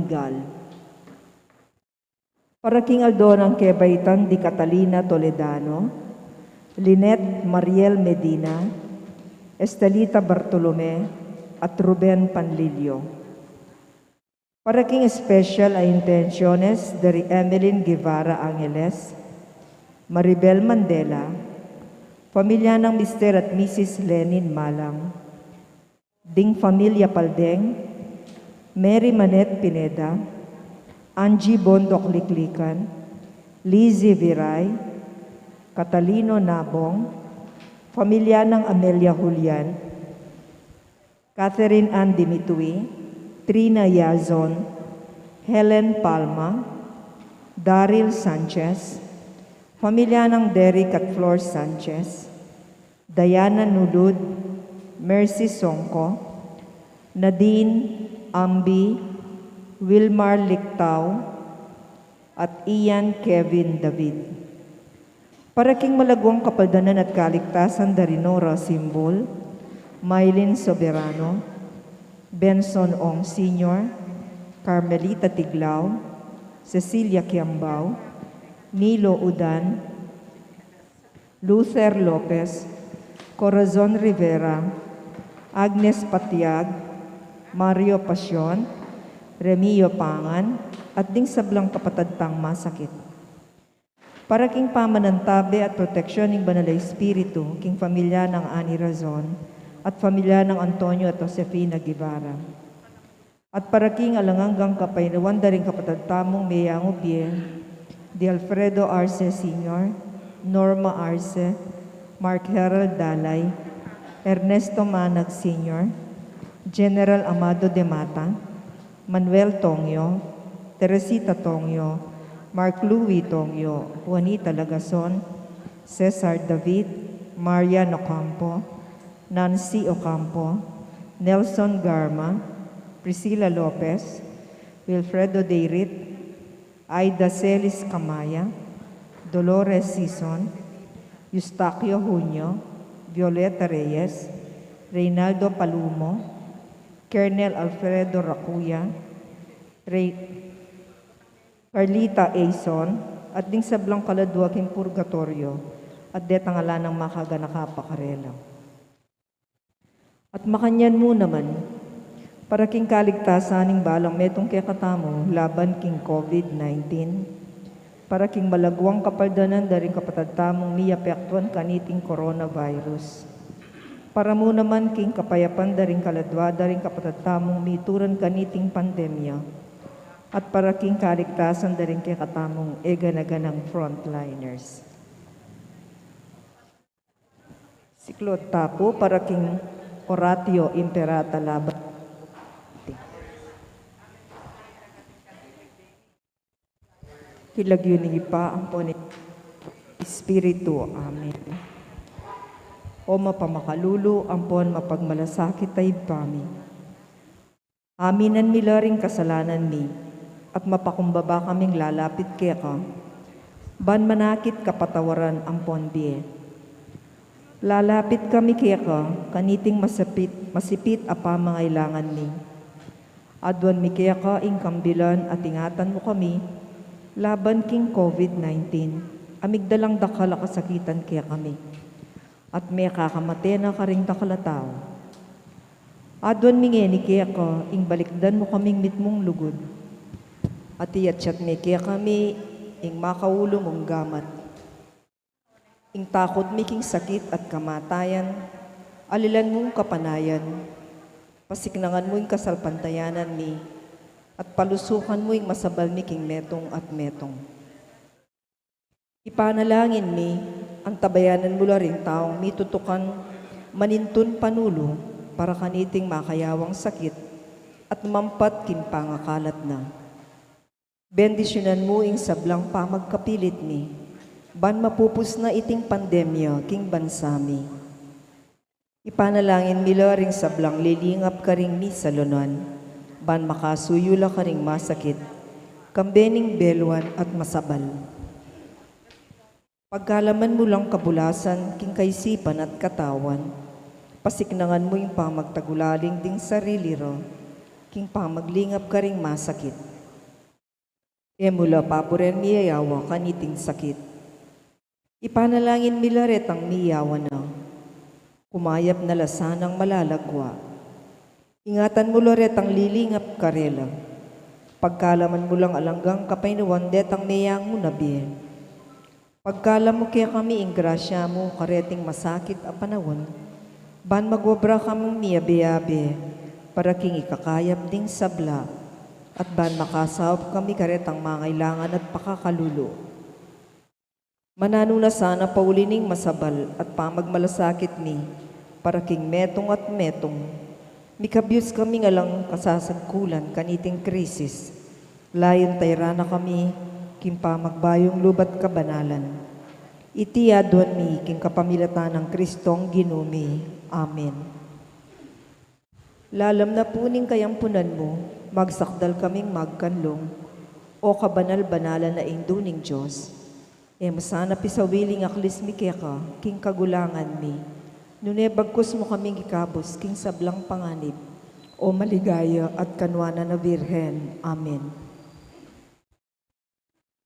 Madigal. Para King Aldonang Quebaitan di Catalina Toledano, Lynette Mariel Medina, Estelita Bartolome, at Ruben Panlilio. Para King Special ay intenciones dari Emeline Guevara Angeles, Maribel Mandela, pamilya ng Mr. at Mrs. Lenin Malang, Ding Familia Paldeng, Mary Manette Pineda, Angie Bondok Liklikan, Lizzie Viray, Catalino Nabong, pamilya ng Amelia Julian, Catherine Ann Dimitui, Trina Yazon, Helen Palma, Daryl Sanchez, pamilya ng Derek at Flor Sanchez, Diana Nulud, Mercy Songko, Nadine Ambi, Wilmar Lictao, at Ian Kevin David. Para King Malagwang Kapaldanan at Kaligtasan dari Nora Simbol, Mylene Soberano, Benson Ong Sr., Carmelita Tiglao, Cecilia Kiambao, Nilo Udan, Luther Lopez, Corazon Rivera, Agnes Patiag, Mario Pasyon, Remio Pangan, at ding sablang kapatadtang masakit. Para King Pamanantabe at proteksyon ng Banal na Espiritu, King pamilya ng Ani Razon, at pamilya ng Antonio at Josefina Guevara. At para King Alanganggang Kapaynawan daring kapatadtamong Mayang Ubie, Di Alfredo Arce Sr., Norma Arce, Mark Harold Dalay, Ernesto Manag Sr., General Amado de Mata, Manuel Tongyo, Teresita Tongyo, Mark Louis Tongyo, Juanita Lagason, Cesar David, Marian Ocampo, Nancy Ocampo, Nelson Garma, Priscilla Lopez, Wilfredo Deirit, Aida Celis Camaya, Dolores Sison, Eustaquio Junio, Violeta Reyes, Reynaldo Palumo, Colonel Alfredo Racuya, Carlita Aison, at ding sablang kaladwaking purgatorio, at detangala ng makaganakapakarela. At makanyan mo naman, para King kaligtasan ng balang metong kekatamo laban King COVID-19, para King Malagwang Kapaldanan daring kapatadtamong miyapektuan kaniting coronavirus. Para mo naman King kapayapan daring kaladwa daring kapatadtamong mituran kaniting pandemya. At para King kaligtasan daring kekatamong eganaganang frontliners. Siklod tapo para King Oratio Imperata laban. Kilagyo ni ipa ang poni Espiritu. Amen. O mapamakalulu, ampon mapagmalasakit ay pami. Aminan milaring kasalanan mi, at mapakumbaba kaming lalapit kaya ka. Ban manakit kapatawaran ampon biye. Lalapit kami kaya ka, kaniting masipit apa mangailangan mi. Adwan mi kaya ka ingkambilan at ingatan mo kami, laban King COVID-19, amigdalang dakala kasakitan kaya kami. At may kakamate na karing dakalataw. Adwan mingeni kaya ka, ing balikdan mo kaming mitmong lugod. At iyatsyat may kaya kami, ing makaulo mong gamat. Ing takot miking sakit at kamatayan, alilan mong kapanayan, pasiknangan mo ing kasalpantayanan mi, at palusukan mo ing masabal miking metong at metong. Ipanalangin mi, ang tabayanan mula rin taong mitutukan manintun panulo para kaniting makayawang sakit at mampat kinpangakalat na. Bendisyonan mo ing sablang pamagkapilit ni, ban mapupus na iting pandemya king bansami. Ipanalangin mila ring sablang lilingap ka ring mi sa lunan, ban makasuyula ka ring masakit, kambening belwan at masabal. Pagkalaman mo lang kabulasan, king kaisipan at katawan, pasiknangan mo yung pamagtagulaling ding sarili ro, king pamaglingap ka ring masakit, Emula papuren miyayawa kaniting sakit. Ipanalangin milaret ang miyawa na. Kumayap na lasanang malalagwa. Ingatan mo loret ang lilingap karela. Pagkalaman mo lang alanggang kapainuan det ang mayang mo nabiyen. Pagkalam mo kaya kami ing grasya mo kareting masakit a panahon. Ban magwabra kamong miyabe-yabe para king ikakayap ding sabla. At ban makasawap kami karetang mangailangan at pakakalulo. Manano na sana paulining masabal at pamagmalasakit mi, para king metong at metong. Mikabyus kami nga lang kasasagkulan kaniting krisis. Layon tayrana kami, king pamagbayong lubat kabanalan. Iti adwan mi, king kapamilatan ng Kristong ginumi. Amen. Lalam na puning kayampunan mo, magsakdal kaming magkanlong, o kabanal-banalan na induning Diyos. Masana pisawiling aklis mi keka, king kagulangan mi. Nune bagkus mo kaming ikabos, king sablang panganib. O maligaya at kanwana na Virhen. Amen.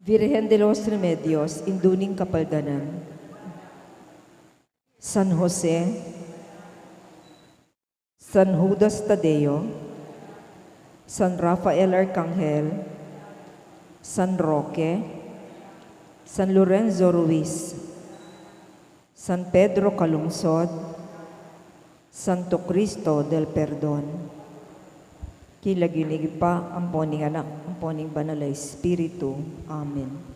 Virgen de los Remedios, induning kapaldanan. San Jose, San Judas Tadeo, San Rafael Arcangel, San Roque, San Lorenzo Ruiz, San Pedro Calungsod, Santo Cristo del Perdon. Kilaginig pa ang poning anak, ang poning banal na Espiritu. Amen.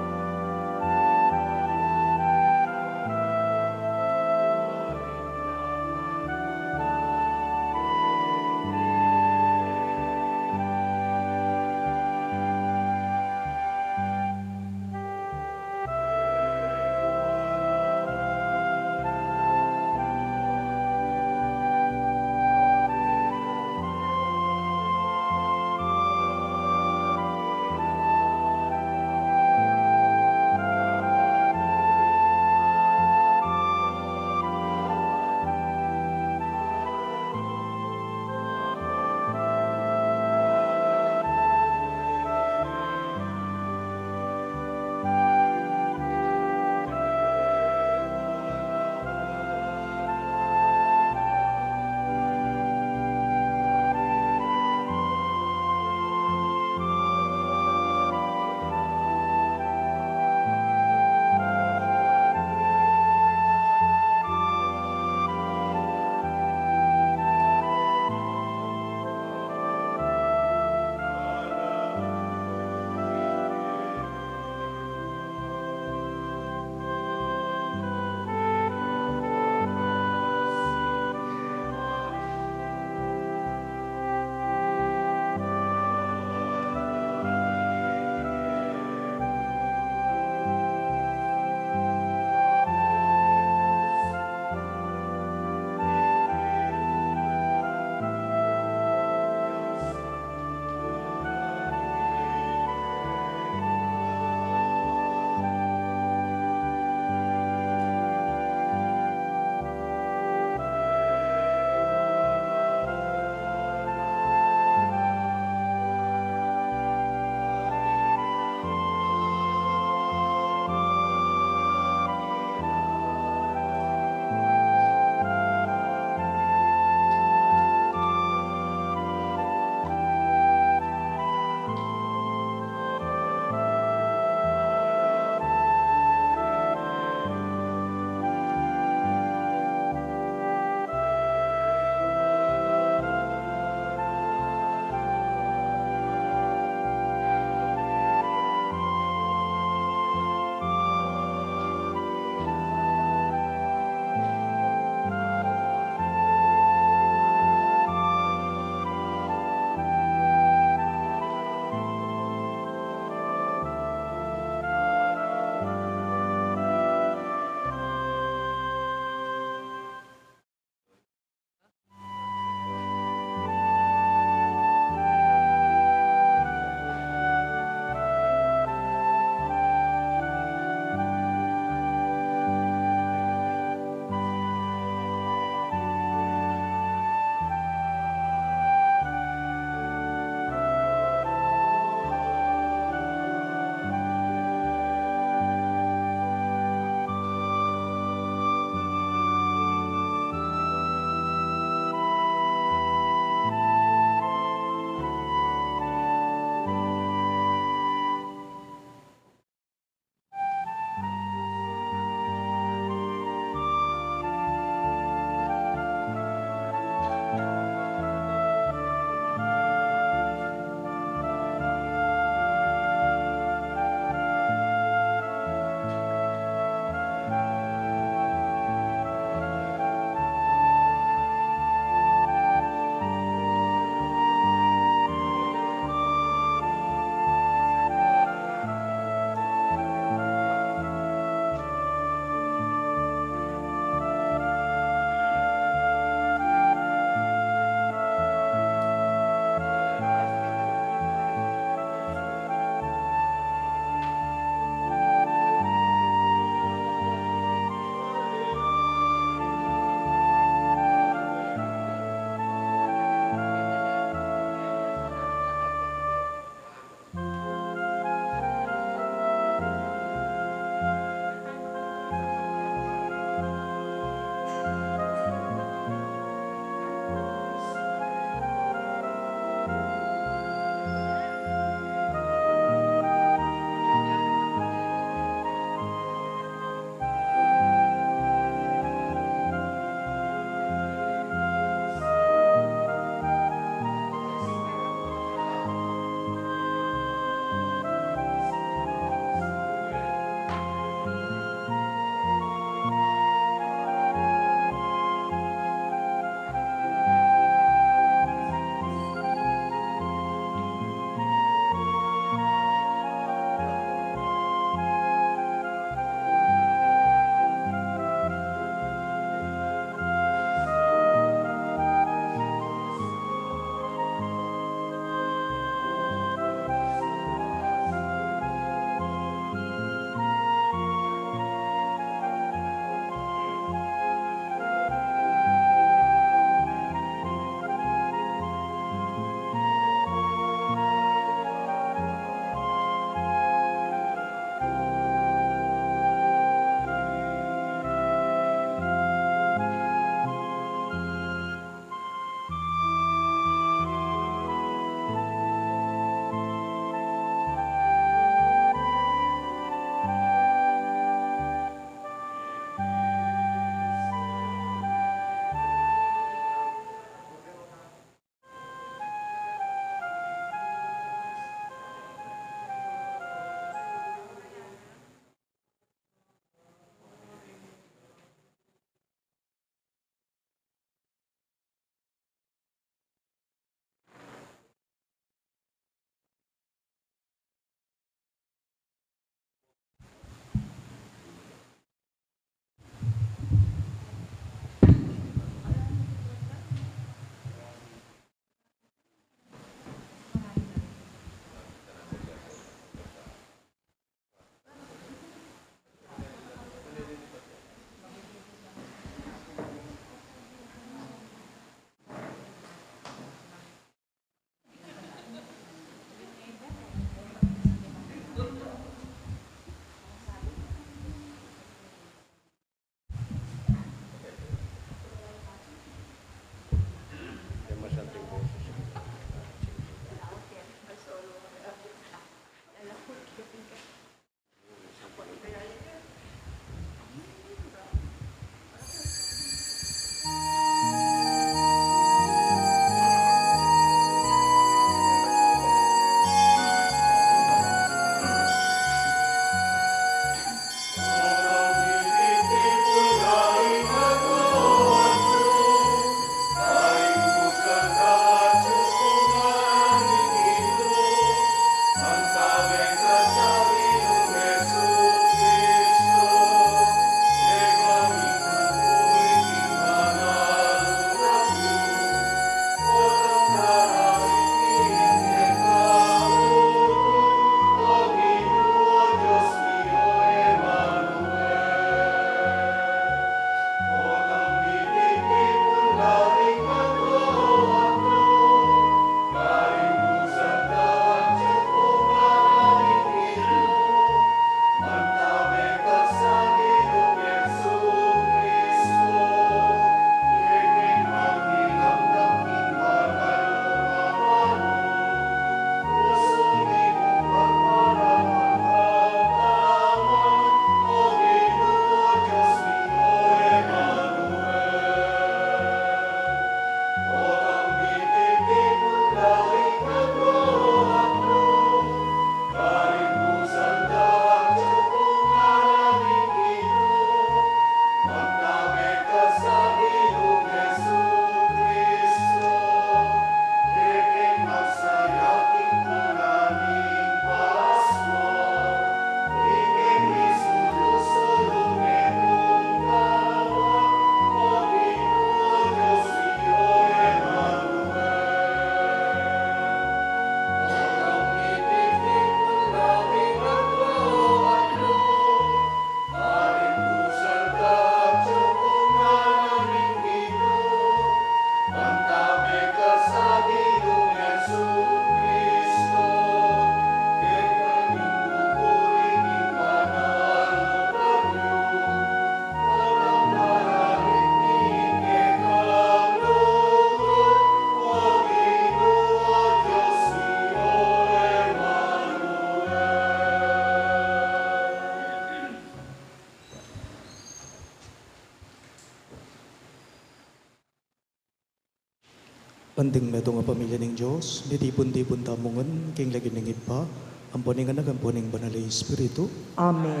Anding meto nga pamilya ng Diyos, ditipon-tipon tamongan, king lagi ng ipa, amponing anak, amponing banal na Espiritu, Amen.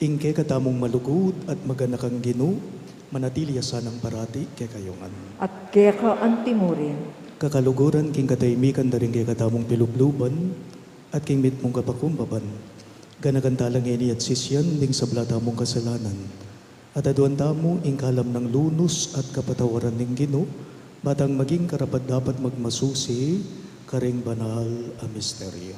ingke katamong malugod at maganakang ginu, manatili asanang parati kay kayongan. At kaya ka antimurin, Kakaluguran king kataymikan daring kay katamong pilubluban, at king mit mong kapakumbaban, ganagantalang ini at sisyan ding sablata mong kasalanan, at aduan tamo ing kalam ng lunos at kapatawaran ng ginu, batang maging karapat dapat magmasusi, karing banal a misteryo.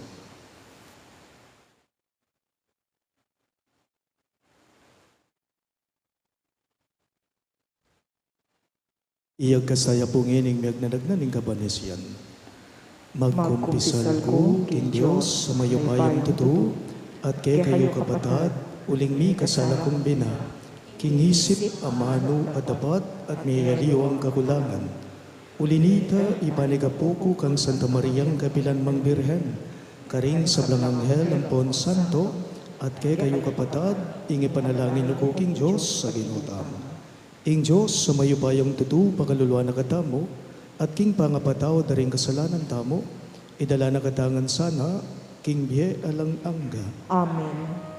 Iyag kasaya pong ining miagnanagnan ng kabanisyan. Magkumpisal ko, king Diyos, sa mayumayang tuto, at kay kayo kapatad, uling mi kasala kong bina, king isip, amano, at dapat, at may aliyo ang kakulangan. Ulinita, ipanigapoko kang Santa Mariang Kapilan Mang Birhen, karing sa blang anghel ang Pon Santo, at kay kayo kapatad, ingi panalangin ko king Diyos sa ginutam. Ing Diyos, sa mayubayang tutu, pakaluluwa na katamo, at king pangapataw daring kasalanan tamo, idala na katangan sana, king biye alang angga. Amen.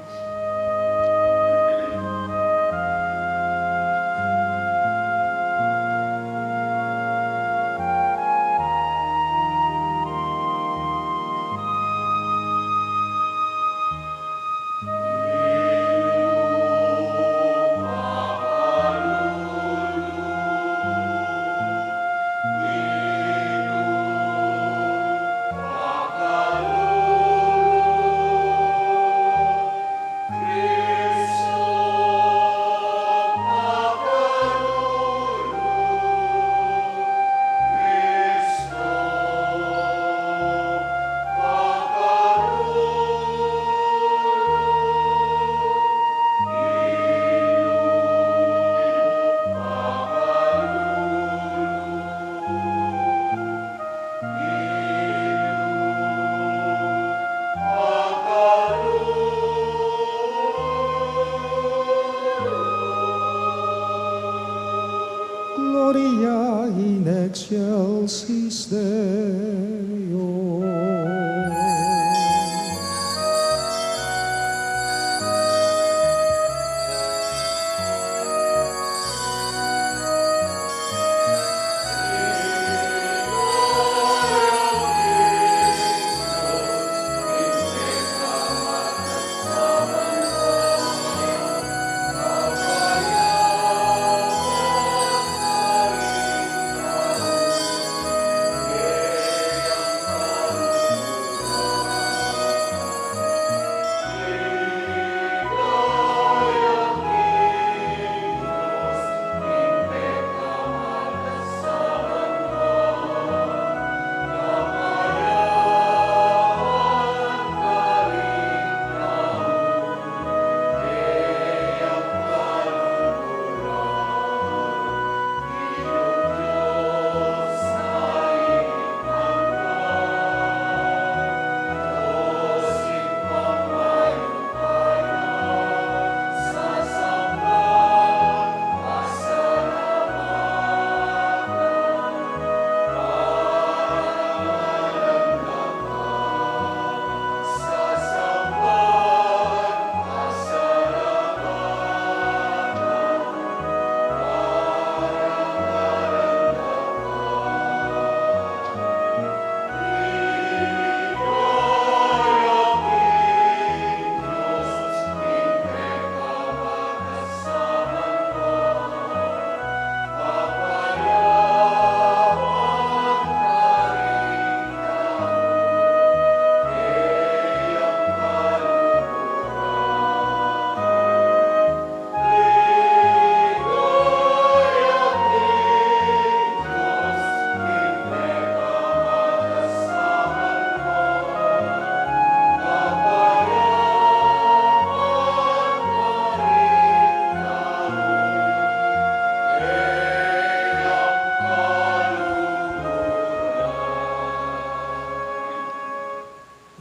Gloria in excelsis Deo.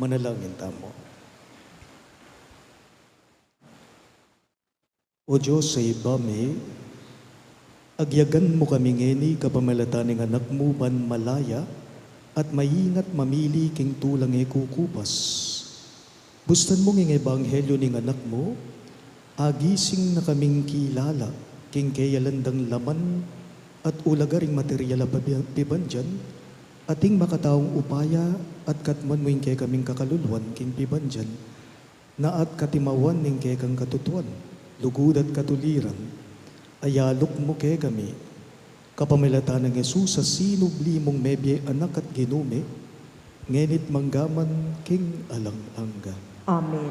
Manalangin tamo. O Diyos sa ibami, Agyagan mo kami ngeni kapamalata ng anak mo ban malaya, at maingat mamili king tulang e kukupas. Bustan mo ng ebanghelyo ng anak mo, agising na kaming kilala, king kayalandang laman at ulagaring materyal a pibandyan, ating makataong upaya at katman mo yung kay kaming kakaluluan king pibandyan, na at katimawan ng kay kang katutuan, lugod at katuliran, ayalok mo kay kami, kapamilata ng Jesus sa sinubli mong mebye anak at ginume, ngenit manggaman king alang-angga. Amen.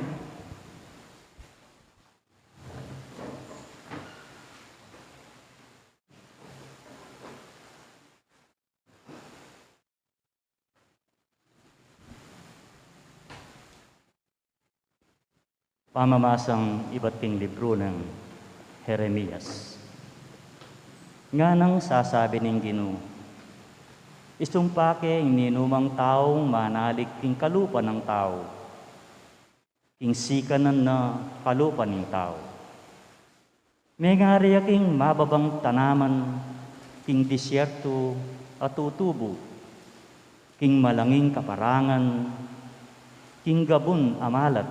Pamamasang iba't ting libro ng Jeremias. Nga nang sasabi ng Ginoo, isumpake ang ninumang taong manalig king kalupa ng tao, king sikanan na kalupa ng tao. May ngari king mababang tanaman, king disyerto at tutubo, king malanging kaparangan, king gabon amalat,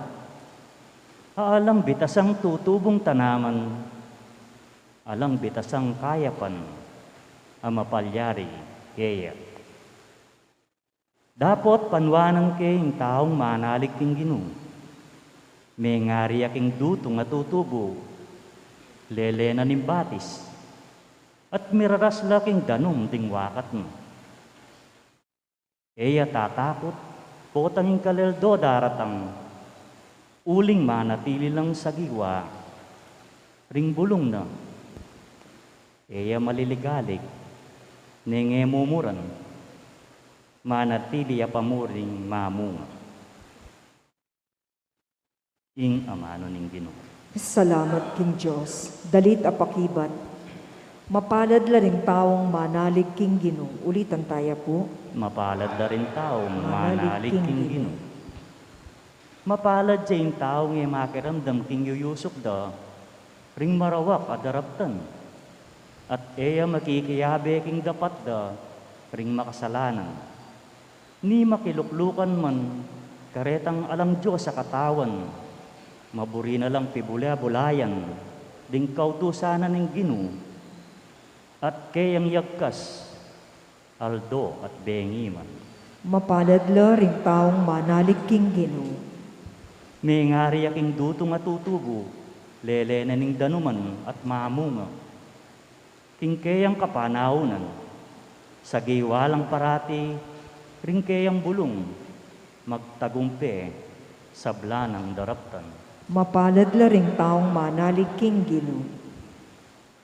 alang bitasang tutubong tanaman, alang bitasang kayapan, amapalyari, kaya. Dapot panwanan kayong taong manalig king Ginoo, may ngari aking dutong at tutubo, lelena ng batis, at miraras laking danom ding wakat mo. Eya tatakot, potanging kaleldo daratang, uling manatili lang sa giwa, ring bulong na, eya maliligalig, nengemumuran, manatili apamuring mamunga. Ing amano ning Ginoo. Salamat king Diyos, dalit apakibat. Mapalad la ring taong manalig king Ginoo. Ulitan tayo po. Mapalad na rin taong Manalig manalig king king Ginoo. Mapalad siya yung taong e makiramdam king yuyusok da, ring marawak at daraptan. At eya makikiyabe king dapat da, ring makasalanan. Ni makiluklukan man, karetang alang Diyos sa katawan, maburi na lang pibula-bulayan, ding kautusanan ng Ginoo, at kayang yagkas, aldo at bengiman. Mapalad la ring taong manalig king Ginoo. May ngari aking dutong at tutubo, lelena ning danuman at mamunga. Tingkeyang kapanaunan, sa giwalang parati, ringkeyang bulong, magtagumpe, sabla ng daraptan. Mapalad la ring taong manalig king Ginoo.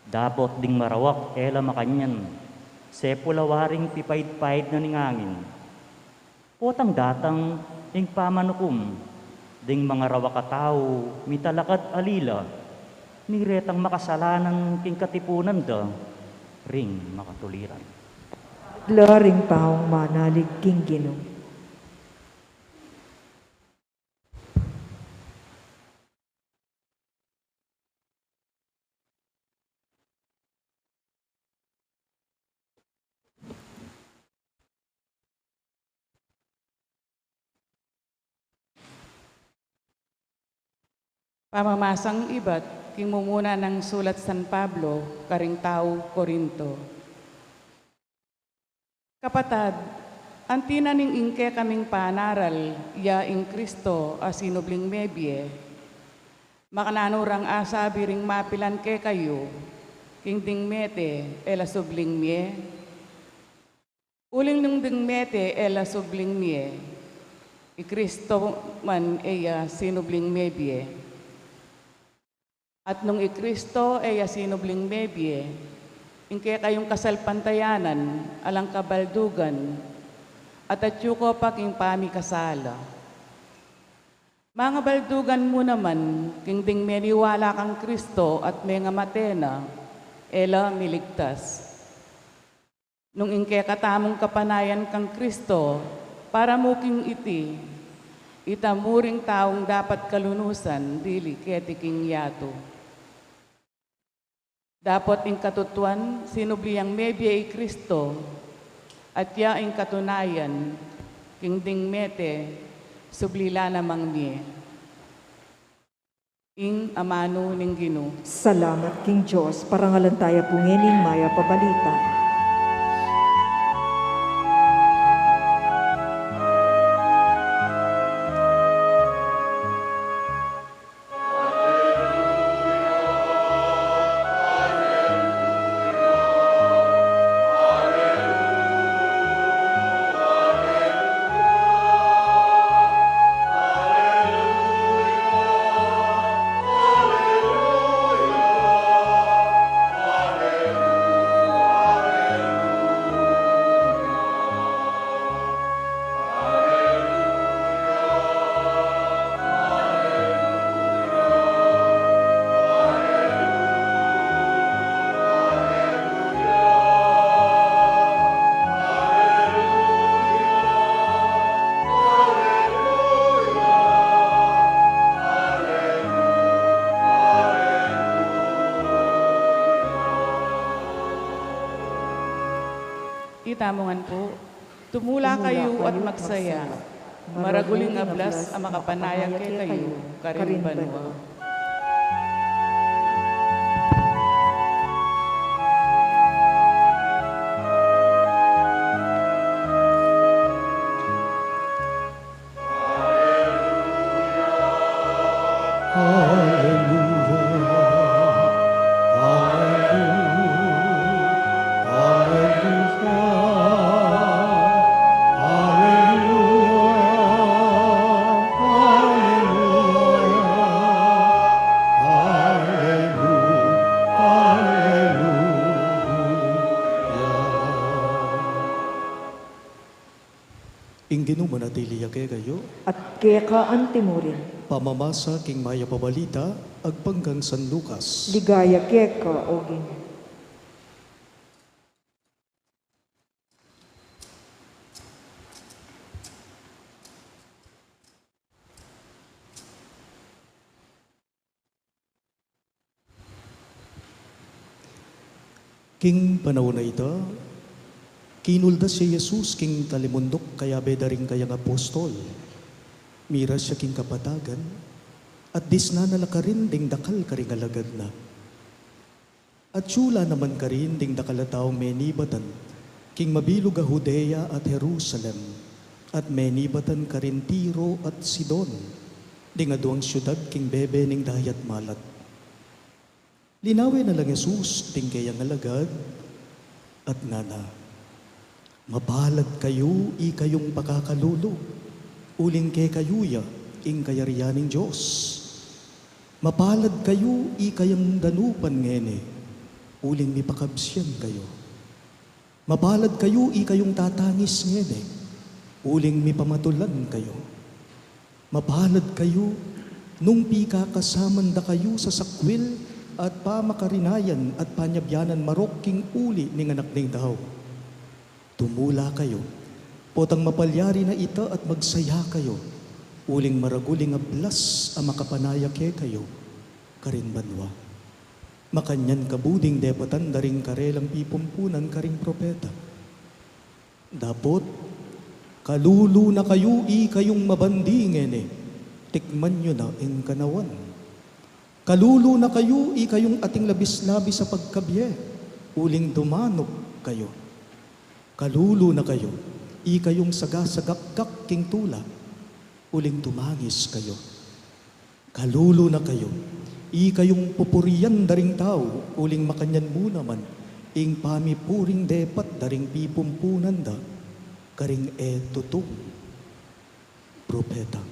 Dapot ding marawak, ela makanyan, sepulawaring pipait-pait na ningangin. Potang datang, ing pamanukum, ding mga rawak katao, mitalakad alila, ni retang makasalanan king katipunan da, ring makatuliran. La ring taong manalig king Ginoo. Pamamasang iba't king mumuna ng sulat San Pablo, karing tao Korinto. Kapatad, antina ning ingke kaming panaral, ya ing Kristo asinubling mebye, makananurang asabi ring mapilan ke kayo, king ding mete ela subling mie, uling nung ding mete ela subling mie, i Kristo man eya sinubling mebye. At nung ikristo ay asinubling mebye, ingke kayong kasalpantayanan, alang kabaldugan, at atyuko pa king pami kasala. Mga baldugan mo naman, king ding meniwala kang Kristo at mga matena, ela miligtas. Nung ingke katamong kapanayan kang Kristo, para mo king iti, itamuring taong dapat kalunusan, dili keti king yato. Dapot ing katutuan, sinubliyang mebye Kristo, at ya ing katunayan, king ding mete, sublila namang niye. Ing amano ning Gino. Salamat King Diyos, parangalan tayo pungening maya pabalita. Itamongan po, tumula kayo at magsaya. Maraguling ablas ang makapanayang kay kayo, karin banwa. Inginu manatili kay kayo, At kaya ka antimurin, pamamasa king maya pabalita, agpanggang San Lucas. ligaya kaya ka ogin. King panahon na ito, kinulda si Jesus king talimundok kaya bedaring kayang apostol. Mira siya king kapatagan, at disna nalakarin ding dakal karing alagad na. At sula naman karin ding dakalataw menibatan, king mabilog a Judea at Jerusalem, at menibatan karin Tiro at Sidon, ding aduang syudad king bebe ning dayat malat. Linawin na lang Jesus ding kayang alagad, at nana, mapalad kayo, ikayong pakakalulo. Uling kay kayuya, ing kayariyaning Diyos. Mapalad kayo, ikayang danupan ngene. Uling mipakabsyan kayo. Mapalad kayo, ikayong tatangis ngene. Uling mipamatulan kayo. Mapalad kayo, nung pikakasamanda kayo sa sakwil at pamakarinayan at panyabyanan marokking uli ning anak ning tao. Tumula kayo, potang mapalyari na ita at magsaya kayo, uling maraguling ablas ang makapanaya ke kayo, karin banwa. Makanyan kabuding depatan daring karelang pipumpunan karing propeta. Dapot, kalulu na kayo kayong mabandingin tikman nyo na ing kanawan. Kalulu na kayo kayong ating labis-labis sa pagkabye, uling dumanok kayo. Kalulu na kayo, kayong sagasagakgak king tula, uling tumangis kayo. Kalulu na kayo, kayong pupuriyan daring tao, uling makanyan mo naman, ing pamipuring depat daring pipumpunan da, karing tutong propeta.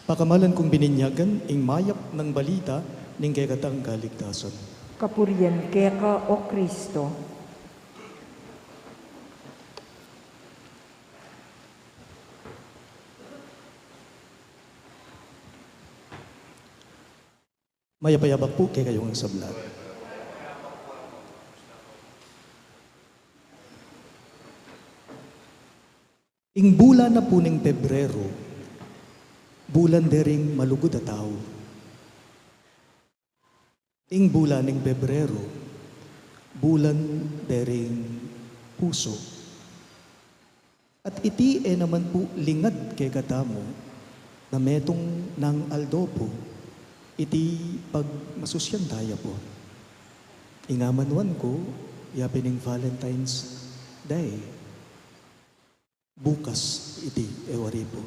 Pakamalan kong bininyagan, ing mayap ng balita, ning kekatang kaligtasan. Kapurian kaya ka o Kristo. Mayapayabak po kay kayong sablat. Ing bulan na po ning Pebrero, bulan dering malugod a tao. Ing bulan ng Pebrero, bulan dering puso. At iti naman po lingad kay katamo na metong ng aldopo, iti pag masusyan tayo po. Ingamanwan ko, yapining Valentine's Day. Bukas iti ewari po.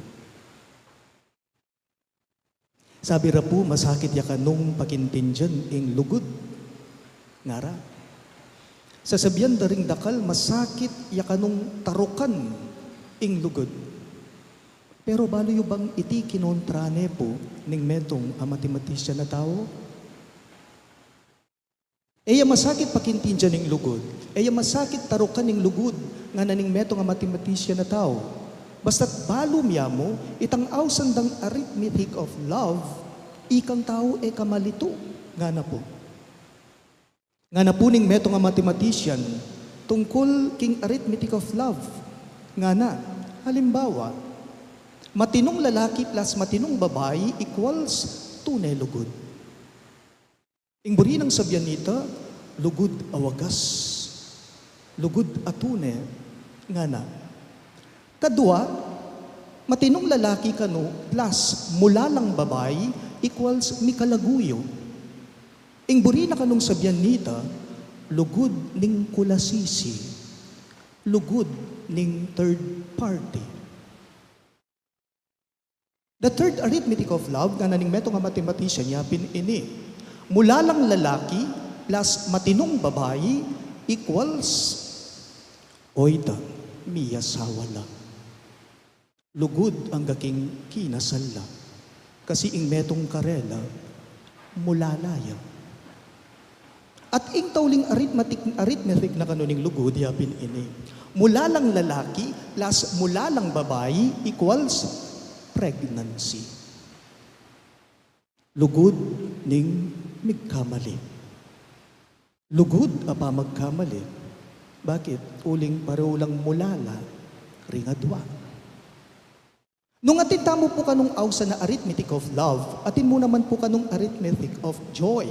Sabi ra po, masakit ya kanong pakintinjan ing lugod. Ngara. Sasabihan daring dakal, masakit ya kanong tarukan ing lugod. Pero balo yung bang iti kinontrane po ning metong a matematisya na tao? Eya masakit pakintinjan ing lugod. Eya masakit tarukan ing lugod nga naning metong a matematisya na tao. Basta't balo miya mo, itang awsandang arithmetic of love, ikang tao kamalito. Nga na po. Nga na po ning metong a mathematician, tungkol king arithmetic of love. Nga na, halimbawa, matinong lalaki plus matinong babae equals tunay lugod. Ing buri ng sabyan nita, lugod awagas. Lugod atune. Nga na. Kadua, matinong lalaki kano plus mula lang babae equals mikalaguyo. Ing buri na kanong sabyan nita, lugod ning kulasisi. Lugod ning third party. The third arithmetic of love, nga naning metong nga mathematician, yapin ini. Mula lang lalaki plus matinong babae equals oita, miyasawa lang. Lugod ang gaking kinasala. Kasi ing metong karela, mulalaya. At ing tauling arithmetic na kanuning lugod, yapin ini. Mula lang lalaki plus mula lang babae equals pregnancy. Lugod ning magkamali. Lugod apa magkamali. Bakit? Uling pareho lang mulala, ringadwa. Nung atin tamo po kanong awsa na arithmetic of love, atin mo naman po kanong arithmetic of joy.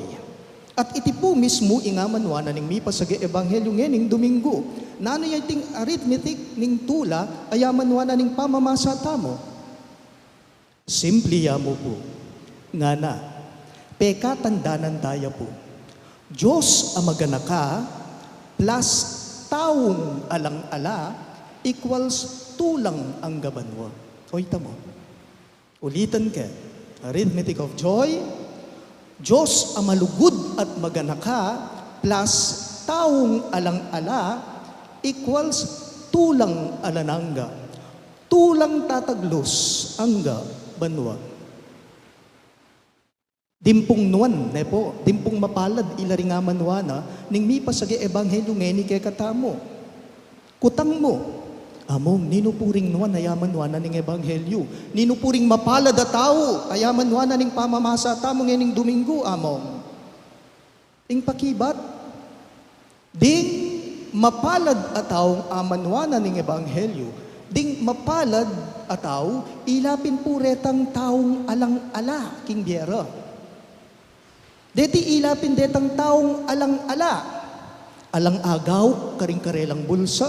At iti po mismo ingamanwa na ning mipas sa ebanghelyo ngening Domingo. Nano yating arithmetic ning tula, ayamanwa na ning pamamasa tamo. Simple mo po. Nga na, pekatandanan tayo po. Diyos ang maganaka plus taong alang-ala equals tulang ang gabanwa. O mo. Ulitan ka. Arithmetic of joy. Diyos ang malugod at maganaka plus taong alang-ala equals tulang alananga. Tulang tataglos angga banwa. Dimpong nuan, nepo, dimpong mapalad ilaringaman wana, ning mi pasagi ebanghelyo ngeni kay katamo. Kutang mo, among ninupuring nuan ayaman wana ning ebanghelyo. Ninupuring mapalad a tao, ayaman wana ning pamamasa tamo ngening Domingo, among. Ing pakibat, ding mapalad a taong amanwana ning ebanghelyo, ding mapalad a tao, ilapin puretang taong alang-ala, king biera. Deti ilapin detang taong alang-ala. Alang agaw, karing-karelang bulsa.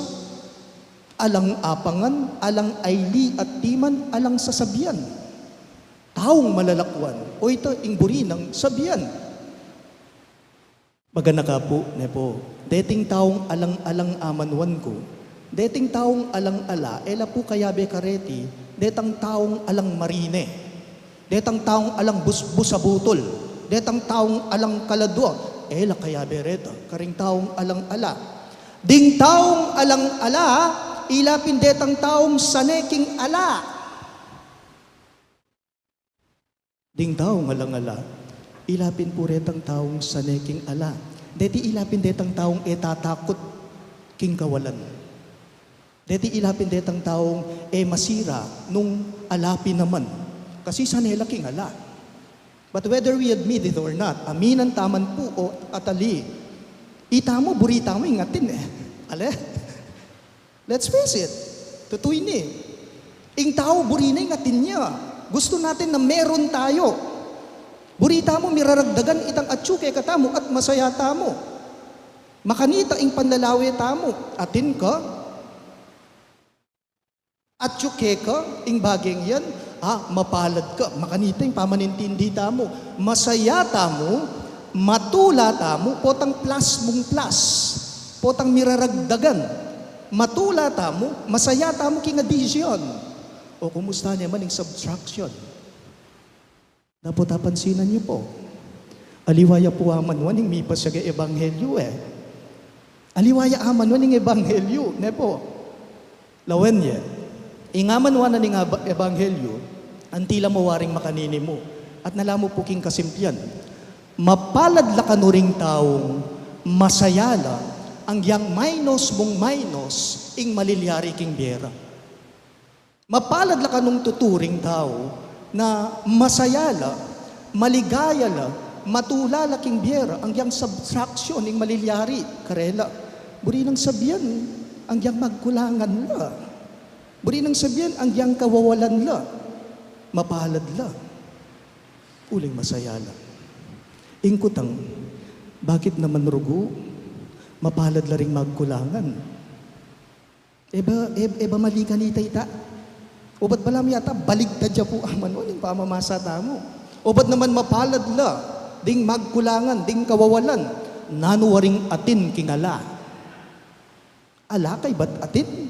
Alang apangan, alang ayli at timan, alang sasabian. Taong malalakwan. O ito, ingburi ng sabian. Maganaka po, nepo. Deting taong alang-alang amanwan ko. Deting taong alang-ala, ela po kayabe kareti. Detang taong alang marine. Detang taong alang busabutol. Detang taong alang kaladwa, ela kaya bereta, karing taong alang-ala. Ding taong alang-ala, ilapin detang taong saneking ala. Ding taong alang-ala, ilapin po retang taong saneking ala. Deti ilapin detang taong etatakot king kawalan. Deti ilapin detang taong masira nung alapin naman. Kasi sanela king ala. But whether we admit it or not, aminan taman po o atali, itamo, burita mo, ingatin Ale? Let's face it. Tutuy ni. Ing tao, buri na ingatin niya. Gusto natin na meron tayo. Burita mo, miraragdagan itang atsuke katamo at masayata mo. Makanita ing panlalawi tamo, atin ka, atsuke ka, ing bageng yan, mapalad ka, makanita ing pamanintindi tamo, masayata mo, matulata mo, potang plus mong plus, potang miraragdagan, matulata mo, masayata mo king addition. O kumusta naman yung subtraction? Dapat pansinan niyo po. Aliwaya po aman waning mipas siya ebanghelyo eh. Aliwaya aman waning ebanghelyo. Ne po. Lawen ye. Ingaman wana ning ebanghelyo, antila mawaring makanini mo. At nalamo po king kasimpyan. Mapalad la kanuring taong masayala ang yang minus mong minus ing malilyari king biera. Mapalad la kanong tuturing tao na masayala, maligaya matulala king biera ang yang subtraction ing malilyari karela. Buri nang sabihan ang yang magkulangan la. Buri nang sabihan ang yang kawawalan la. Mapalad la. Uling masayala. Ingkutang, bakit naman rugo? Mapalad la ring magkulangan. Eba mali ka ni tayta? O ba't balam yata, baligtad siya po aman yung pamamasa tamo. O ba't naman mapalad la, ding magkulangan, ding kawawalan, nanuwaring atin kingala. Ala kay ba't atin?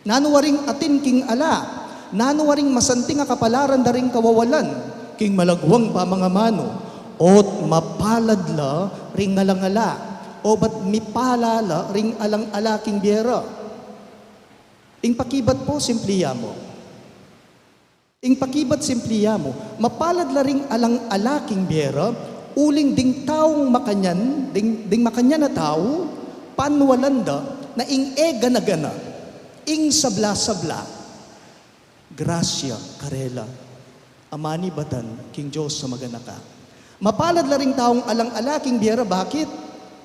Nanuwaring atin king ala, nanuwaring masanting nga kapalaran da ring kawawalan, king malagwang pamangamano, ot mapalad la ring alangala, o ba't mipalala ring alang-ala king biera. Ing pakibat po, simpliya mo. Ing pakibat simpliya mo, mapalad la ring alang-alaking biera, uling ding taong makanyan, ding makanyan na tao, panwalanda, na ing gana-gana, ing sabla-sabla, grasya, karela, amani batan, king Diyos sa maganaka. Mapalad la ring taong alang-alaking biera, bakit?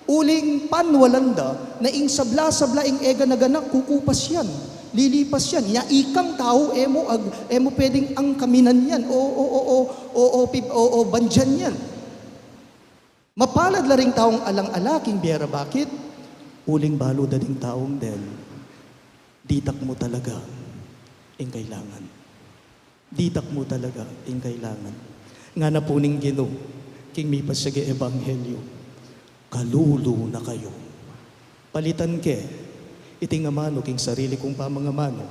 Uling panwalanda, na ing sabla-sabla, ing gana-gana, kukupas yan. Lilipas yan. Ya ikang tao, emo pwedeng ang kaminan yan. O bandyan yan. Mapalad la ring taong alang-alaking biera. Bakit? Uling balo da ding taong del. Ditak mo talaga ing kailangan. Ditak mo talaga ing kailangan. Nga na po ning Ginoo, king mipas sige ebanghelyo. Kalulu na kayo. Palitan ke, itingamano king sarili kong pamangamano,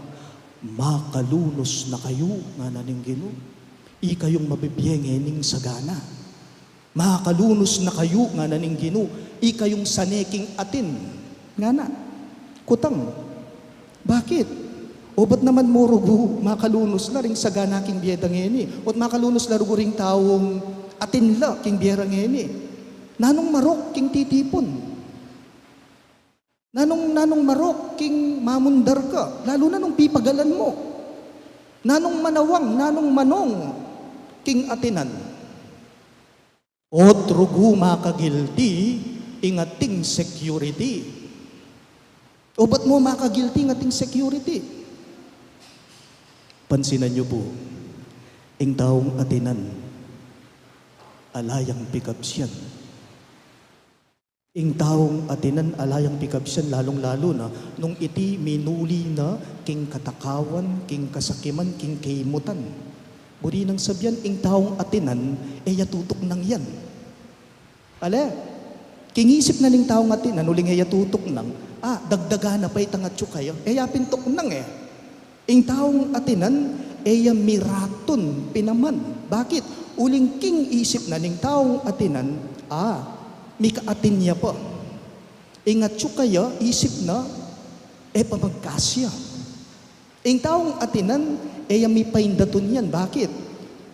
makalunos na kayo nga naning Ginoo. Ikayong mabibiyenge ning sagana. Makalunos na kayo nga naning Ginoo. Ikayong saneking atin. Nga na. Kutang. Bakit? O ba't naman mo rugo makalunos na ring sagana king biyedang ngeni? O't makalunos na rugo ring taong atin la king biyerang ngeni? Nanong marok king titipon? Nanong marok, king mamundar ka, lalo na nung pipagalan mo. Nanong manawang, nanong manong, king atinan. Ot rugo makagilti, ingating security. O ba't mo makagilti ingating security? Pansinan niyo po, ing taong atinan, alayang pikapsyan. Ing taong atinan alayang pikabsyan lalong-lalo na nung iti minuli na king katakawan, king kasakiman, king kaimutan. Buri nang sabyan, ing taong atinan, yatutok nang yan. Ale, kingisip na ning taong atinan, uling yatutok nang, dagdaga na pa itangatyo kayo, yapintok nang Ing taong atinan, miraton pinaman. Bakit? Uling king isip na ning taong atinan, mikaatin niya po. Ingat siya kaya, isip na, pamagkasya. Ing taong atinan, may paindaton yan. Bakit?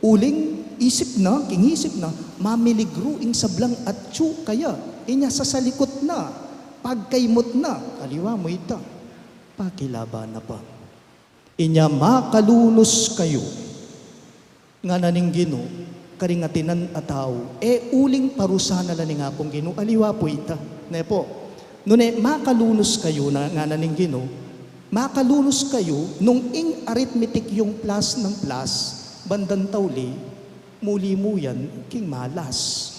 Uling, isip na, kingisip na, mamiligro ing sablang at siya kaya. Inya sasalikot na, pagkaimot na, kaliwa mo ita, pakilaban na pa. Inya makalunos kayo, nga naning Ginoo, karingatinan at tao, uling parusana la ni nga pong Ginoo, aliwa po ita. Ne po, nune makalunos kayo na nga naning Ginoo, makalunos kayo nung ing arithmetic yung plus ng plus, bandang tauli, muli mo yan, king malas.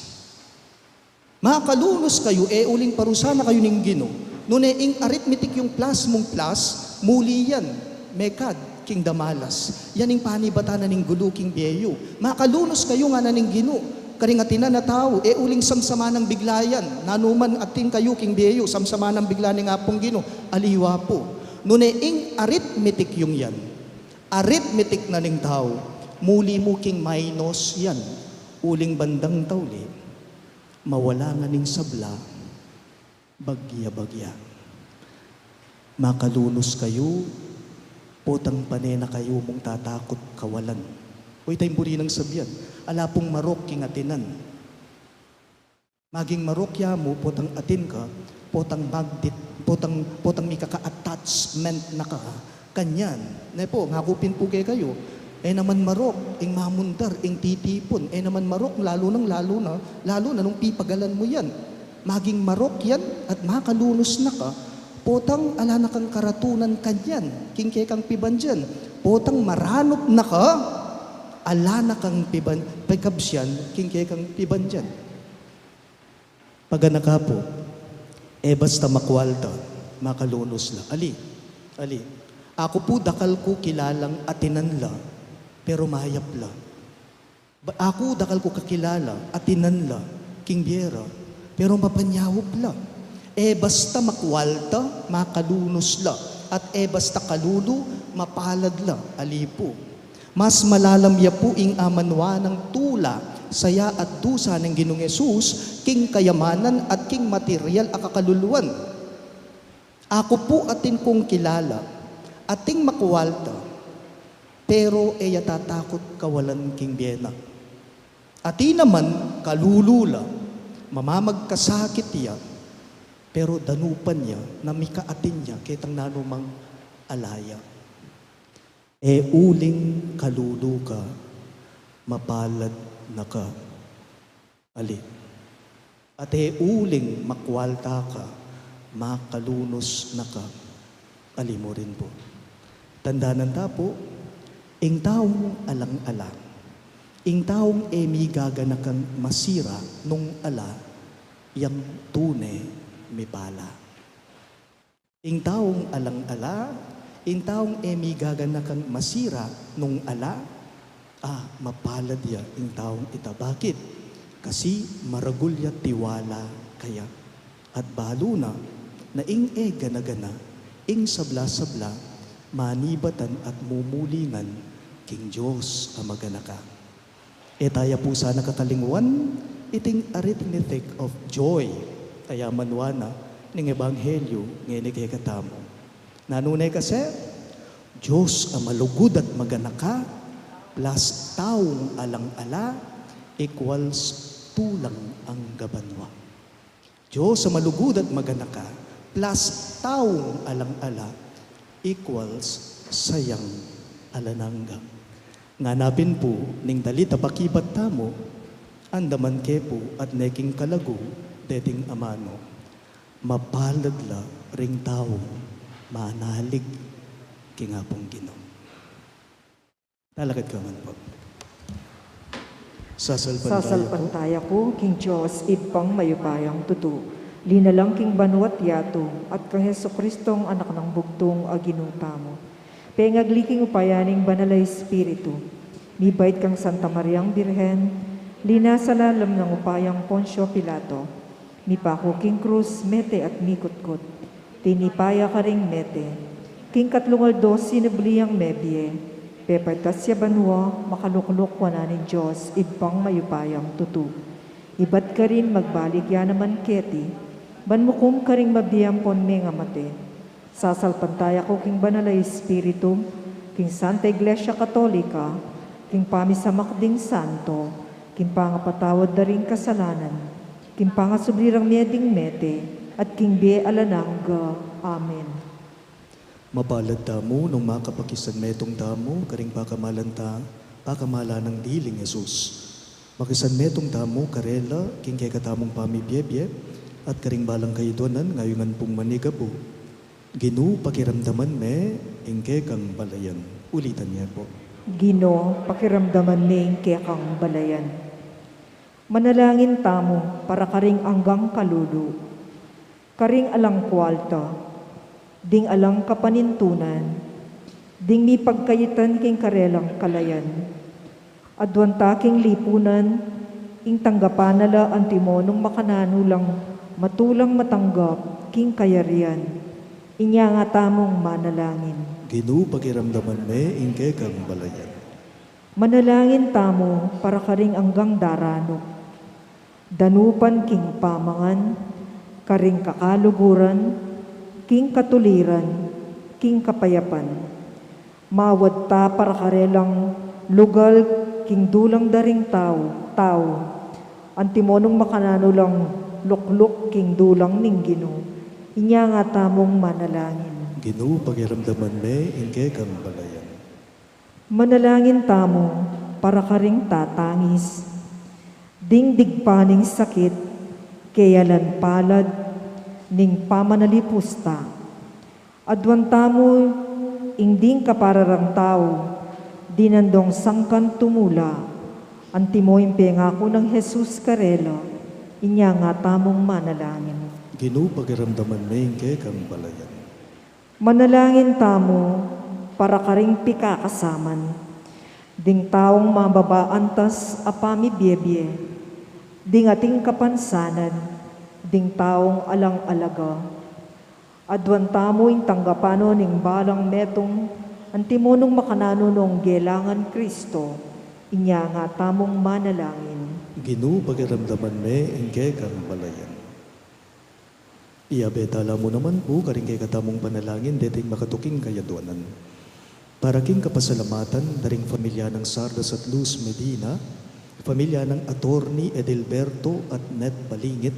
Makalunos kayo, uling parusana kayo ning Gino. Nune ing arithmetic yung plus mong plus, muli yan, mekad, king damalas. Yan ing panibatanan ning gulo, king beyo. Makalunos kayo nga na ning Gino. Karingatina na tao, uling samsama ng biglayan. Nanuman atin kayo, king beyo, samsama ng bigla ni ngapong Gino. Aliwa po. Nune ing arithmetic yung yan. Arithmetic na ning tao, muli mo king minus yan. Uling bandang tawli, mawala nga ning sabla, bagya-bagya. Makalunos kayo, potang panena kayo mong tatakot kawalan. Uy, tayong buri ng sabyan, ala pong marok king atinan. Maging marokya mo, potang atin ka, potang magdit, potang may kaka-attachment na ka, kanyan. Na po, ngakupin po kayo, naman marok, ing mamundar, ing titipon, naman marok, lalo na nung pipagalan mo yan. Maging marok yan at makalunos na ka, potang ala na kang karatunan kanyan, kingke kang piban dyan. Potang maranop na ka, ala na kang piban, pagkabsyan, kingke kang piban dyan. Pagana ka po, basta makwalta, makalunos la. Ali. Ako po dakal ko kilalang atinan la, pero mahayap la. Ako dakal ko kakilala, atinan la, king biera, pero mapanyawop la. Basta makwalta, makalunos la. At basta kalulo, mapalad la, alipo. Mas malalamya po ing amanwa ng tula, saya at dusa ng Ginoong Yesus, king kayamanan at king material akakaluluan. Ako po atin kong kilala, ating makwalta, pero tatakot kawalan king biyena. Ati naman kalulula, mamamagkasakit niya, pero danupan niya na mikaatin niya kitang nanumang alaya. Uling kalulu ka, mapalad na ka. Ali. At uling makwalta ka, makalunos na ka. Ali mo rin po. Tandaanan ta po, ing taong alang-ala, ing taong may gaganakang masira nung ala, yang tune may pala. Ing taong alang-ala, ing taong may gaganakang masira nung ala, mapalad ya ing taong ita. Bakit? Kasi maragulya tiwala kaya. At balo na ing gana-gana, ing sabla-sabla, manibatan at mumulingan, king Diyos amaganaka. Taya po sana kakalinguan, iting arithmetic of joy, kaya manwana, ning ebanghelyo, ngayon katamo. Nanunay kasi, Diyos amalugod at maganaka, plus taong alang-ala, equals tulang ang gabanwa. Diyos amalugod at maganaka, plus taong alang-ala, equals sayang alanangga. Nganapin po, ning dalita pakibat tamo, andaman kepo at neking kalago, deting amano, mapalad la ring taong manalig kingapong Ginoo. Talakad ka man po. Sasalpantaya ko, king Diyos, ipang mayupayang tutu. Linalang king banwat yato, at kang Heso Kristong anak ng bugtong aginuta mo. Pengagli king upayaning banalay Espiritu. Mibait kang Santa Mariang Birhen, linasalalam ng upayang Poncio Pilato. Mipako king krus, mete at mikutkot. Tinipaya ka ring mete. King katlungal dos sinabliyang mebye. Pepertasya banwa, makalukluk wananin Diyos, ibang mayupayang tutu. Ibat ka rin magbalik ya naman keti. Banmukum ka ring mabiyampon me nga mate. Sasalpantaya ko king banalay Espiritu, king Santa Iglesia Katolika, king pamisamakding santo, king pangapatawad da ring kasalanan, king pangasublirang meding mete, at king bie alanangga. Amen. Mabalad tamo nung makapakisan metong tamo, karing pakamalanta, pakamala ng diling Jesus. Makisan metong tamo, karela, king kay katamong pamibiyebye, at karing balang kayo donan, ngayungan pong manigabo. Ginu pakiramdaman me, ingke kang balayan. Ulitan niya po. Gino, pakiramdaman ning kekang balayan. Manalangin tamo para karing anggang kalulu. Karing alang kwalta, ding alang kapanintunan, ding mi pagkayitan king karelang kalayan. Adwan taking lipunan, ing tanggapanala ang timonong makananulang matulang matanggap king kayarian. Inya nga tamong manalangin. Gino pakiramdaman me ingke kang balayan. Manalangin tamo para karing anggang darano. Danupan king pamangan, karing kakaluguran, king katuliran, king kapayapan. Mawad ta para karelang lugal king dulang daring tao. Antimonong makananulang lukluk king dulang ning Ginoo. Inya nga tamong manalangin. Gino pakiramdaman me ingke kang balayan. Manalangin tamo para karing tatangis. Ding digpaning sakit, kayalan palad, ning pamanalipusta. Adwan tamo, ingding kapararang tao, dinandong sangkan tumula, antimo impengako ng Jesus karela, inya nga tamong manalangin. Gino pakiramdaman me ingke kang balayan. Manalangin tamo para karing pikakasaman, ding taong mababaantas apami biyebye, ding ating kapansanan, ding taong alang-alaga. Adwan tamo ing tanggapano ning balang metong antimonong makananunong gelangan Kristo, inya nga tamong manalangin. Gino pakiramdaman me ingke kang balayan. Iabetala mo naman po karing kay katamong panalangin deting makatuking kayaduanan. Para king kapasalamatan daring pamilya ng Sardas at Luz Medina, pamilya ng Attorney Edelberto at Net Balingit,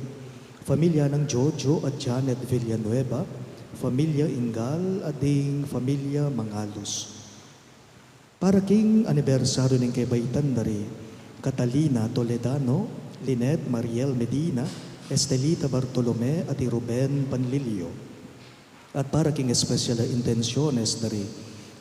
pamilya ng Jojo at Janet Villanueva, pamilya Ingal at ding pamilya Mangalos. Para king anibersaryo ng kaybaitan dari Catalina Toledano, Lynette Mariel Medina, Estelita Bartolome at Ruben Panlilio. At para king espesyal na intensyones dari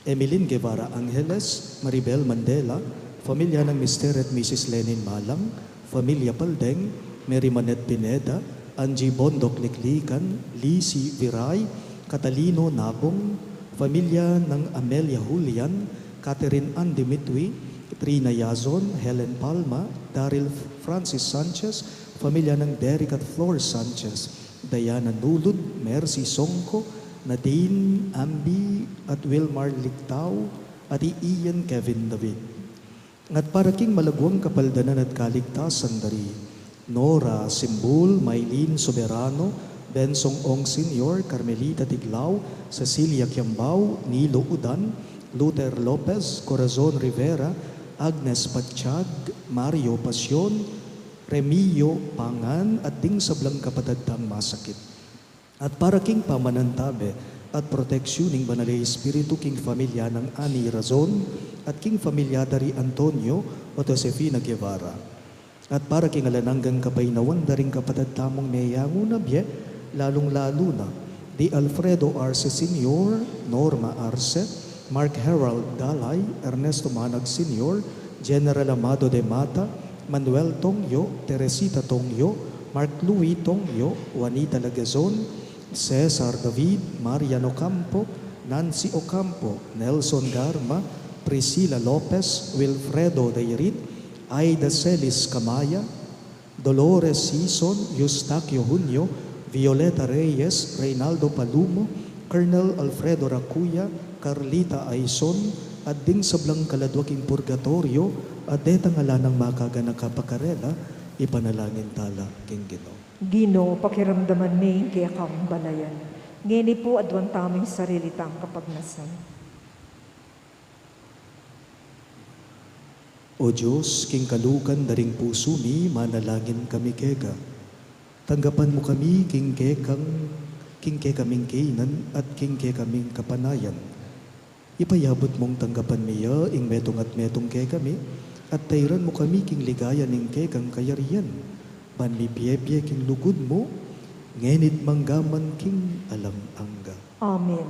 Emeline Guevara Angeles, Maribel Mandela, pamilya ng Mr. at Mrs. Lenin Malang, pamilya Paldeng, Mary Manette Pineda, Angie Bondok Liklikan, Lisi Viray, Catalino Nabong, pamilya ng Amelia Julian, Catherine Ann Dimitri, Trina Yazon, Helen Palma, Daryl Francis Sanchez, pamilya ng Derek at Flor Sanchez, Diana Nulud, Mercy Songko, Nadine Ambi at Wilmar Lictao at Ian Kevin David. At para king malagwang kapaldanan at kaligtasan dari Nora Simbul, Maylene Soberano, Bensong Ong Sr., Carmelita Tiglao, Cecilia Kiambao, Nilo Udan, Luther Lopez, Corazon Rivera, Agnes Patsyag, Mario Pasyon, Remio Pangan at ding sablang kapatadtang masakit. At para king pamanantabe at proteksyoning banalay espiritu king familia ng Ani Razon at king familia dari Antonio o Josefina Guevara. At para king alananggang kapainawan daring kapatadtamong meyango na biye, lalong-lalo na di Alfredo Arce Sr., Norma Arce, Mark Herald Dalay, Ernesto Manag Sr., General Amado de Mata, Manuel Tongyo, Teresita Tongyo, Mark Louis Tongyo, Juanita Lagazon, Cesar David, Marian Ocampo, Nancy Ocampo, Nelson Garma, Priscilla Lopez, Wilfredo Dayrit, Aida Celis Camaya, Dolores Sison, Eustaquio Junio, Violeta Reyes, Reynaldo Palumo, Colonel Alfredo Racuya, Carlita Aison, at ding sablang kaladwaking purgatorio, at detang alanang makaganang kapakarela, ipanalangin tala king Ginoo. Gino, pakiramdaman may kaya kang balayan. Ngini po adwan taming sarilitang kapagnasan. O Diyos, king kalukan daring puso mi, manalangin kami kega. Tanggapan mo kami, king ke kaming kainan at king ke kaming kapanayan. Ipayabot mong tanggapan miya, ing metong at metong ke kami, at tayran mo kami king ligaya ning ke kang kayarian. Panlipiyepye king lugod mo, ngenit manggaman king alang-angga. Amen.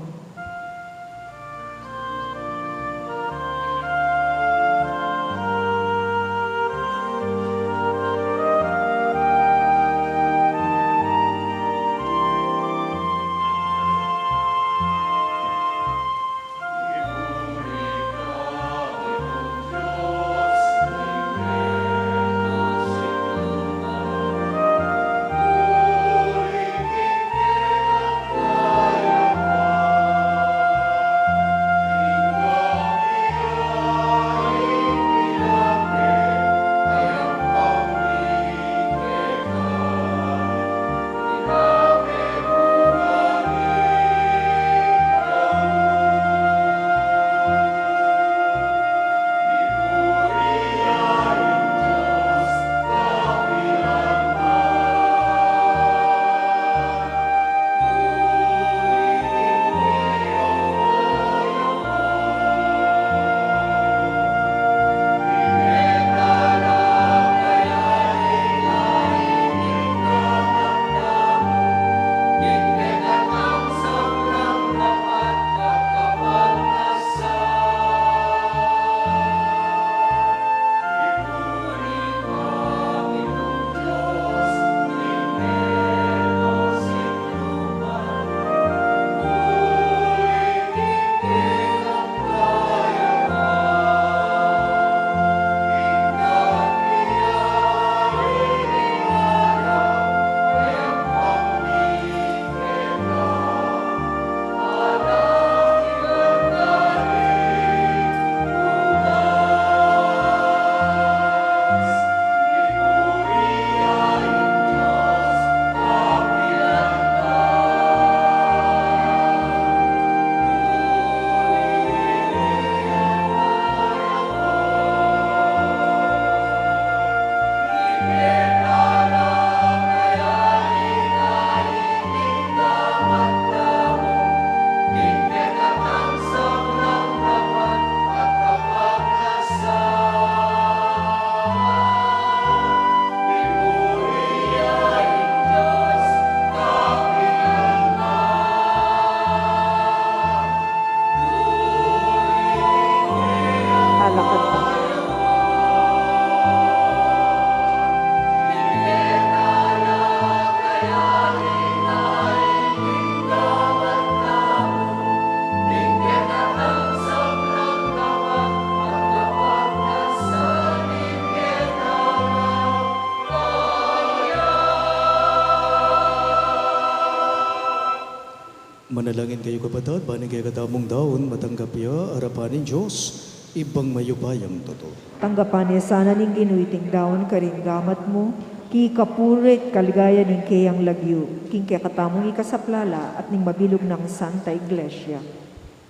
manalangin kayo kapatid, baning kaya katamong daon, matanggap ya, arapanin Diyos, ibang mayubayang totoo. Tanggapan niya sana ning ginuiting daon karing gamat mo, ki kapurit kaligaya ning kayang lagyo, king kaya katamong ikasaplala at ning mabilog ng Santa Iglesia.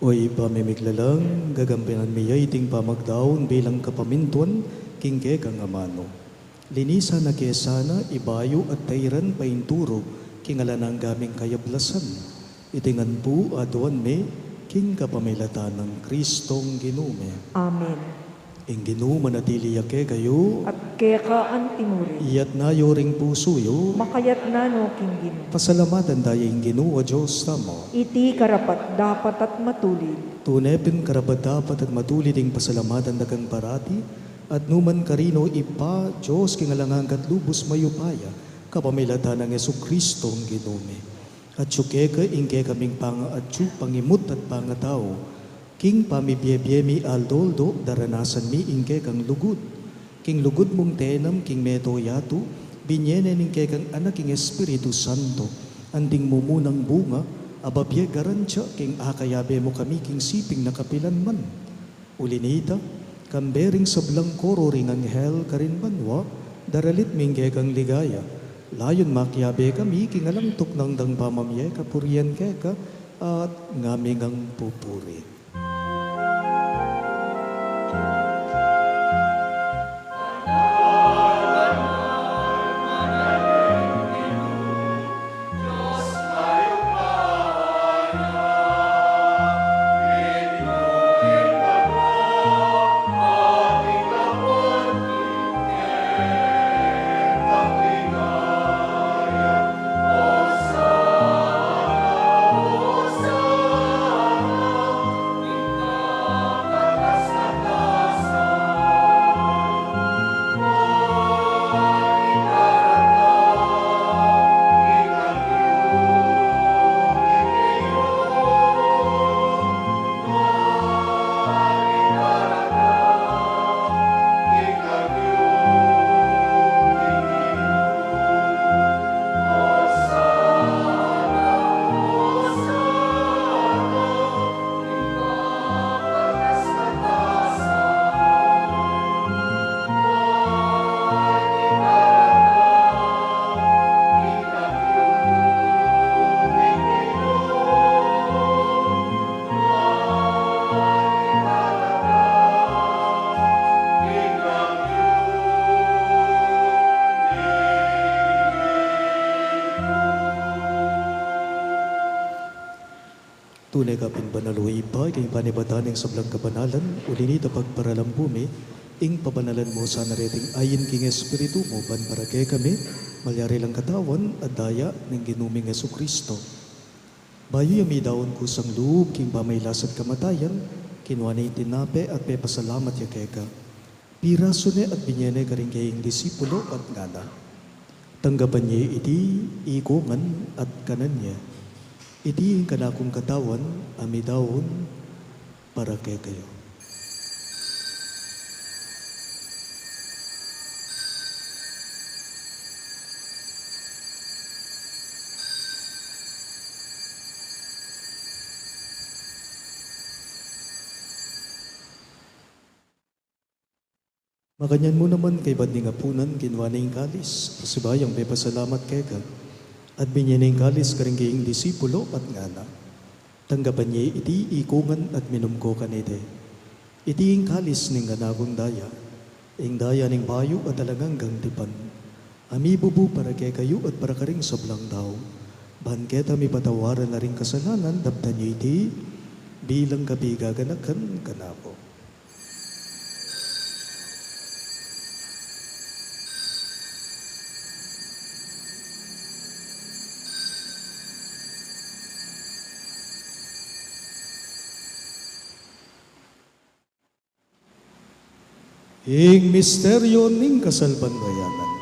Oy, pamimiglalang, gagampinan miya iting pamagdaon bilang kapamintuan, king kaya kang amano. Linisa na kesana, ibayo at tayran painturo, kingalanang gaming kayablasan. Itingan po aduan me, king kapamilatan ng Kristong ginume. Amen. Ing ginuma na tiliyake kayo, At kaya ka ang tinuri, iyat na yoring pusuyo, makayat na no king ginu. pasalamatan tayo ing ginuwa Diyos tamo. Iti karapat dapat at matulid, Tunepin karapat dapat at matulid ing pasalamatan dagang parati, at numan karino ipa Diyos kingalangang katlubos mayupaya, kapamilatan ng Yesu Kristong ginume. At syukeka ingke kaming pangaatsu pangimut at pangatao, king pamibiyebiyemi aldoldo daranasan mi ingke kang lugod. King lugod mong tenam king meto yatu, binyene ingke kang anak king Espiritu Santo, anding mumunang bunga, ababye garansya king akayabe mo kami king siping nakapilan man. Ulinita, kambering sa blangkoro ring anghel karin banwa, daralit mingge kang ligaya. Layon makyabe kami, kingalantok ng dang pamamye, kapurian keka, at ngaming ang pupuri. Tunay kaping banaluhi pa, king panibatan ng sablang kabanalan, ulinita pagparalang bumi, ing pabanalan mo sa nareting ayin king Espiritu mo, panparake kami, malyari lang katawan, at daya ng ginuming Yesu Kristo. Bayo yami daon ko sang loob, king pamaylasat kamatayan, kinwanay tinape at pepasalamat ya keka. Piraso ne at binyene karing kaying disipulo at ngana. Tanggapan niya iti, ikongan at kanan niya. Iti ang kanakong katawan, amidawon, para kay kayo. Makanyan mo naman kay Badning Apunan, kinwaning kalis, pasibayang may pasalamat kay ka. At binyaning kalis karing kaying disipulo at ngana. Tanggapan niya iti ikungan at minumko kanite. Iti ing kalis ning ganagong daya. Ing daya ning bayo at talagang gangtipan. Ami bubu para kay kayo at para karing sablang daw. Bahan keta mi patawaran na ring kasalanan, daptan niya iti bilang gabi gaganakan kanako. Ing misteryo ning kasalbanbayanan.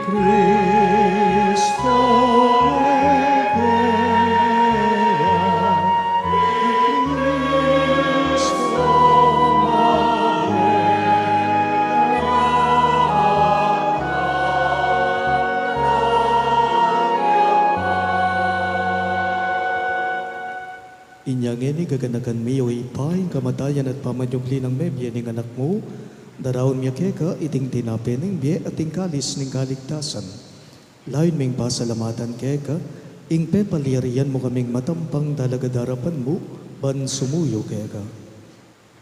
Kristo Anya ngeni gaganakan mi o ipaing kamatayan at pamanyubli ng mebye ning anak mo, daraon miya keka iting tinape ning biye at kalis ning kaligtasan. Lain ming pasalamatan keka, ing pepalirian mo kaming matampang dalaga darapan mo, ban sumuyo keka.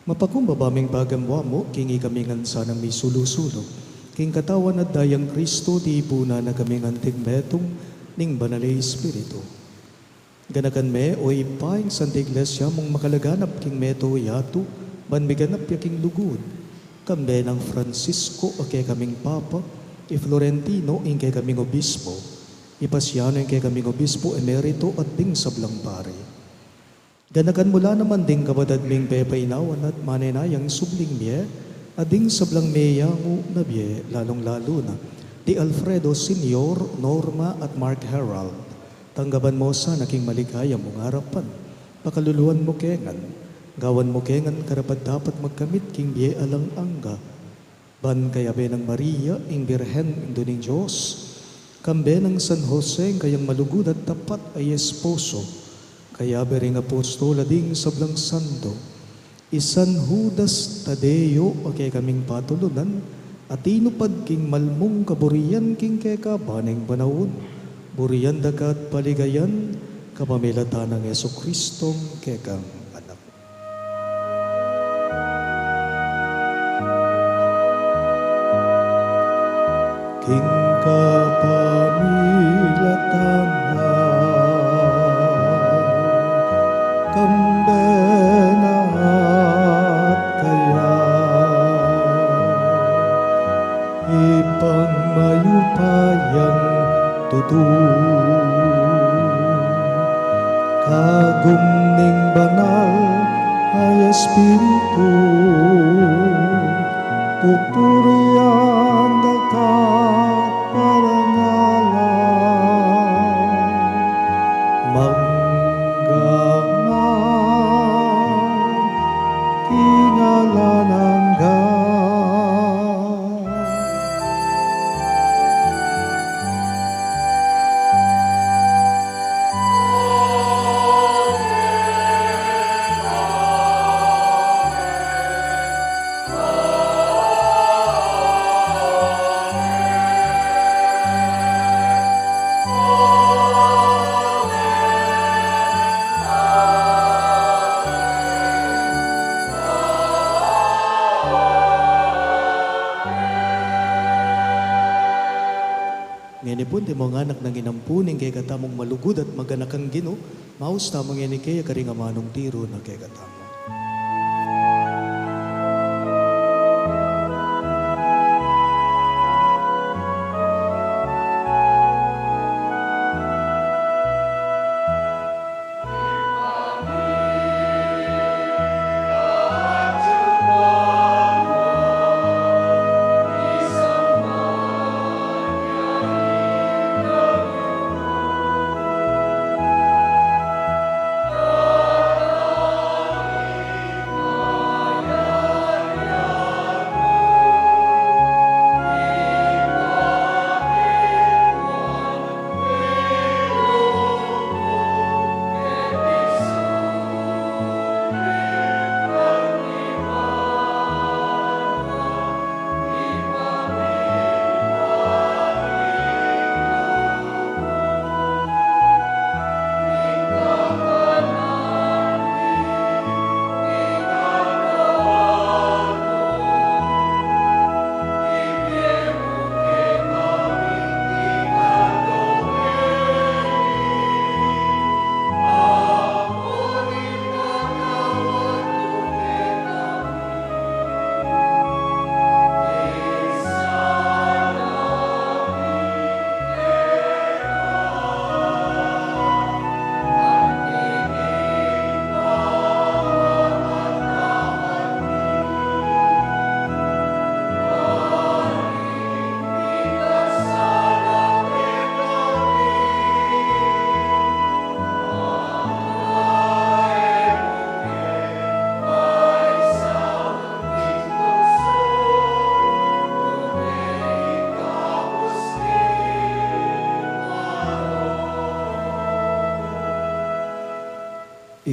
Mapakumbaba ming bagamwa mo, kingi kami ngansa ng may sulusulo. King katawan at dayang Kristo, di ipuna na kaming antig metong ning banalay Espiritu. Ganakan me o ipaing Santa Iglesia mong makalaganap king meto yato, ban miganap yaking lugod. Kambe ng Francisco o kay kaming Papa, i Florentino ing kay kaming Obispo, ipasiano ing kay kaming Obispo emerito at ding sablang pare. Ganakan mula naman ding kabadad ming pepainawan at manenayang subling miye, ading sablang meyango na biye, lalong-lalo na, di Alfredo Senior, Norma at Mark Herald. Tanggaban mo sa naking maligaya mong harapan, pakaluluan mo kengan, gawan mo kengan karapat dapat magkamit king biye alang angga. Ban kaya be ng Maria, ing Birhen, ing Diyos, kambe ng San Jose, kayang malugod at tapat ay esposo, kaya be ring apostola ding sablang sando, isan Judas Tadeo, okay kaming patulunan, at inupad king malmong kaburiyan king keka baneng banawon, buriyan dakat paligayan, kapamilatan ng Yeso Kristong kekang anak. King kapamilatan na, kambena at kaya, ipangmayupayang kagum ning banal ay Espiritu, pupurian dakat parangalan, manggangan tingalan hanggan. Ngenipun, di mga anak nang inampuning kay katamong malugod at maganakang Gino, maus tamang yan kaya karingamanong tiro na kay katamong.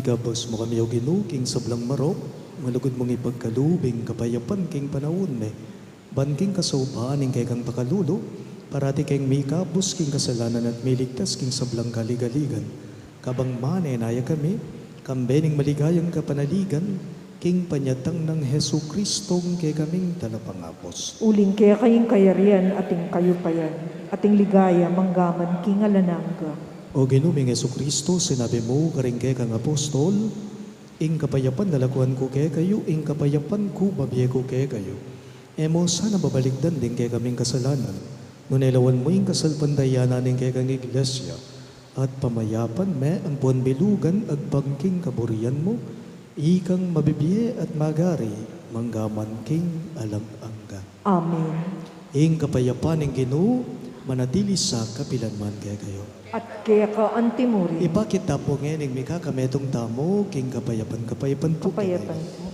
Igabos mo kami o Ginoo king sablang marok, malugod mong ipagkalubing kapayapan king panahon me. Banking kasaubahaning kay kang pakalulo, parati kayong may kabus king kasalanan at may ligtas king sablang kaligaligan. Kabang manenaya kami, kambening maligayang kapanaligan, king panyatang ng Hesu Kristong kay kaming talapangapos. Uling kaya kayong kayarian ating kayupayan, ating ligaya manggaman king alanangga. O ginuming Hesu Kristo, sinabi mo, karing kay kang apostol, ing kapayapan nalakuan ko kay kayo, ing kapayapan ko babiye ko kay kayo. Emo sana babaligdan din kay kaming kasalanan, nunelawan mo ing kasalpandayanan ing kay kang iglesia, at pamayapan me ang puan bilugan ag bangking kaburian mo, ikang mabibiye at magari, manggaman king alang-angga. Amen. Ing kapayapan ng Ginoo, manatili sa kapilanman kay kayo. At kaya ka antimuri, Ipakita po ngayon ng mika kametong tamo, king kapayapan po. kapayatan po.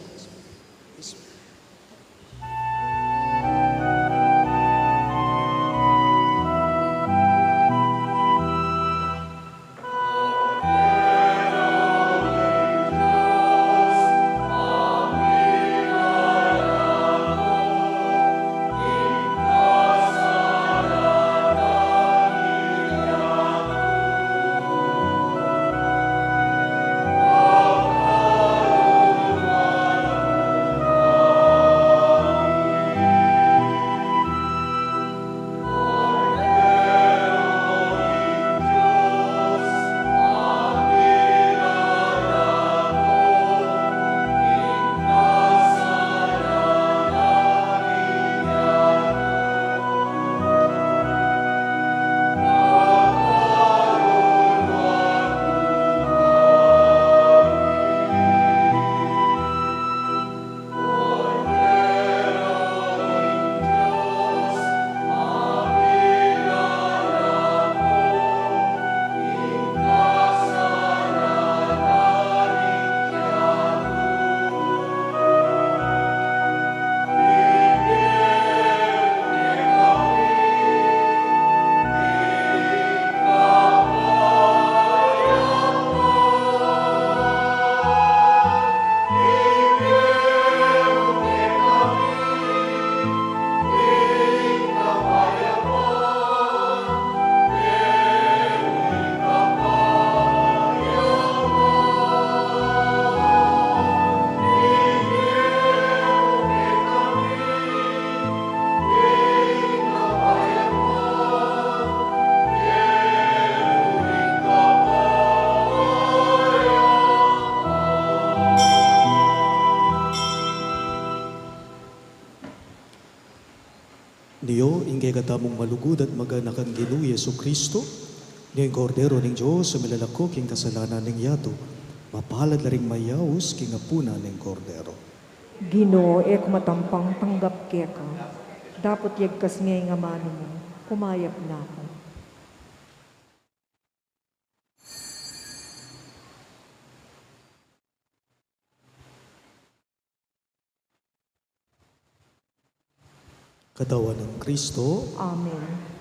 Niyo, ingkay katamong malugod at maganakan Ginoo Yesu Kristo, niyo yung kordero ng Diyos sa milalako king kasalanan ng yato, mapalad na ring mayaos king apuna ng kordero. Ginoo, ek matampang tanggap kaya ka. Dapat yagkas ngayong amano mo, kumayap na ako. Katawan ng Kristo, Amen.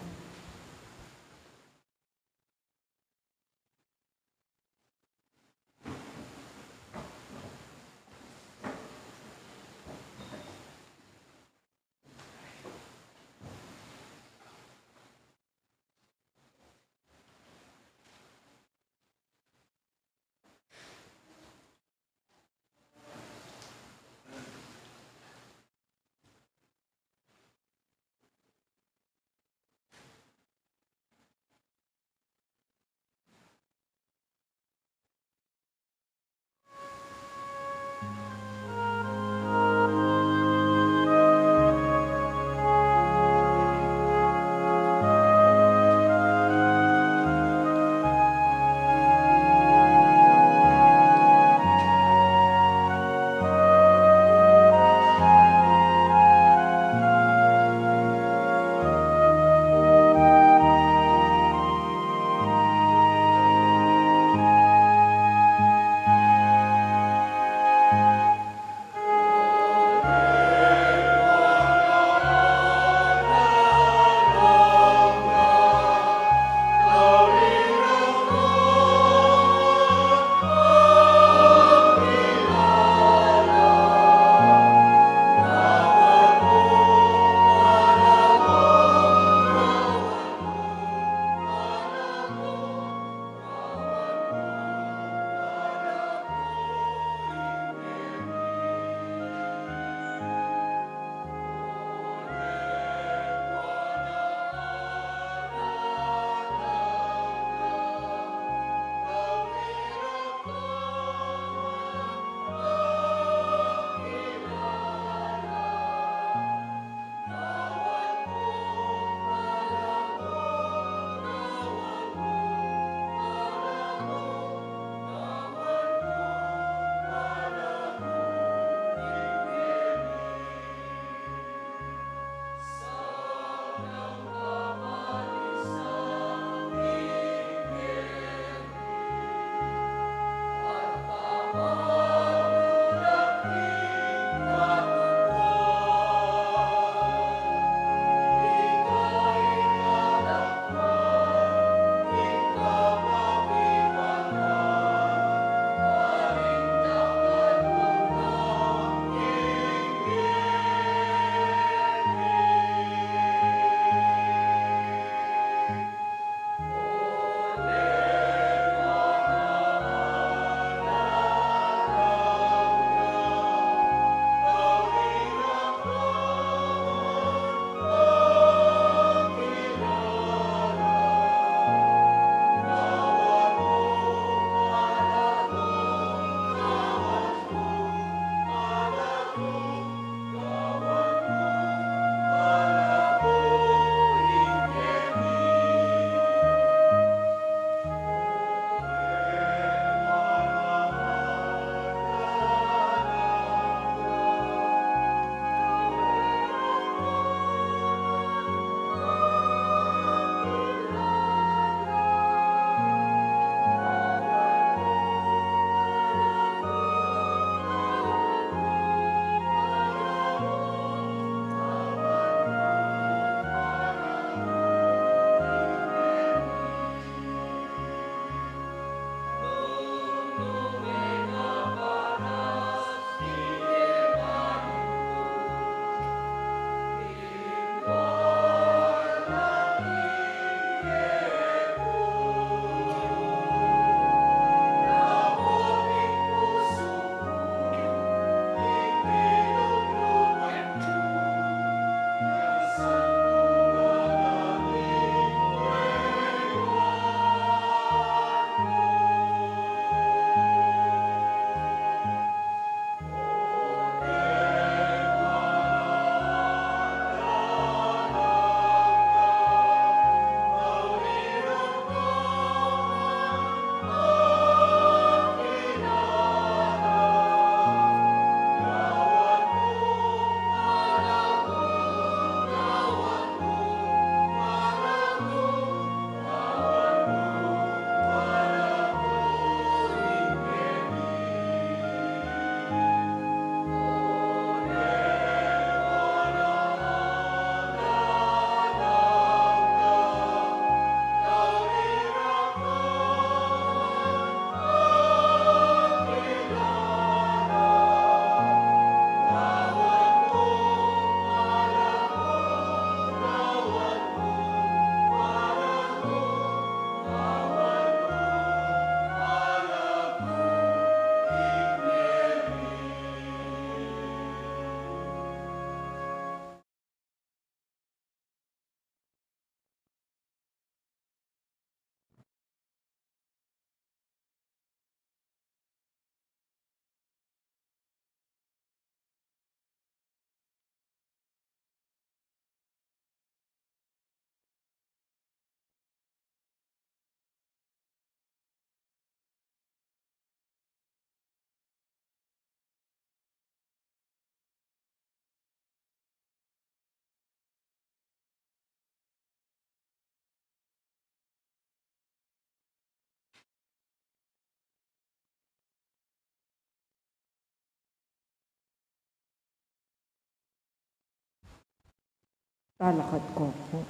Talakad ko po.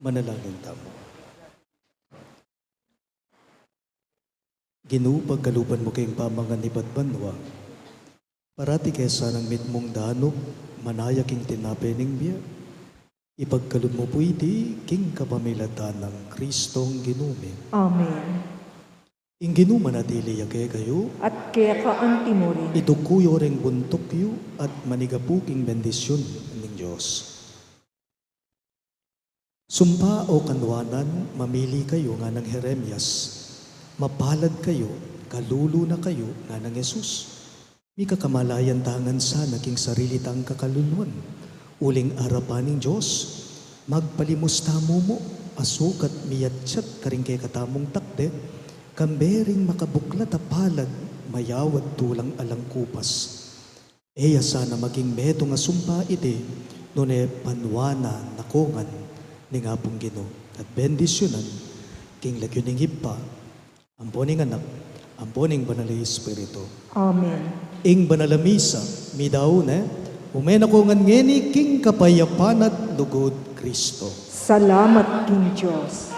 Manalangin tamo. Ginoo, pagkaluban mo kayong pamangan ni Badbanwa, parati kesa ng mitmong danog, manaya king tinapay ning biya. Ipagkalod mo po iti, king kapamilatan ng Kristong ginumin. Amen. Ing ginuman at iliyagay kayo, At kaya ka ang timurin. idukuyo ring buntok at manigapuking bendisyon ng Diyos. Sumpa o kanwanan, mamili kayo nga ng Jeremias. Mapalad kayo, kalulu na kayo nga ng Jesus. May kakamalayan tangan sa naging sarili tang kakaluluan. Uling arapan ng Diyos, magpalimusta mo, asukat miyatsyat karing kay katamong takde, kambering makabuklat a palad, mayawat tulang alang kupas. Eya sana maging meto nga sumpa iti, nune panwana nakongan, ni nga pong Ginoo at bendisyonan, king lagyon ng himpa, amponing anak, amponing banal na Espiritu. Amen. Ing banalamisa, midaw na, umen ako ngeni king kapayapan at lugod Kristo. Salamat, King Diyos.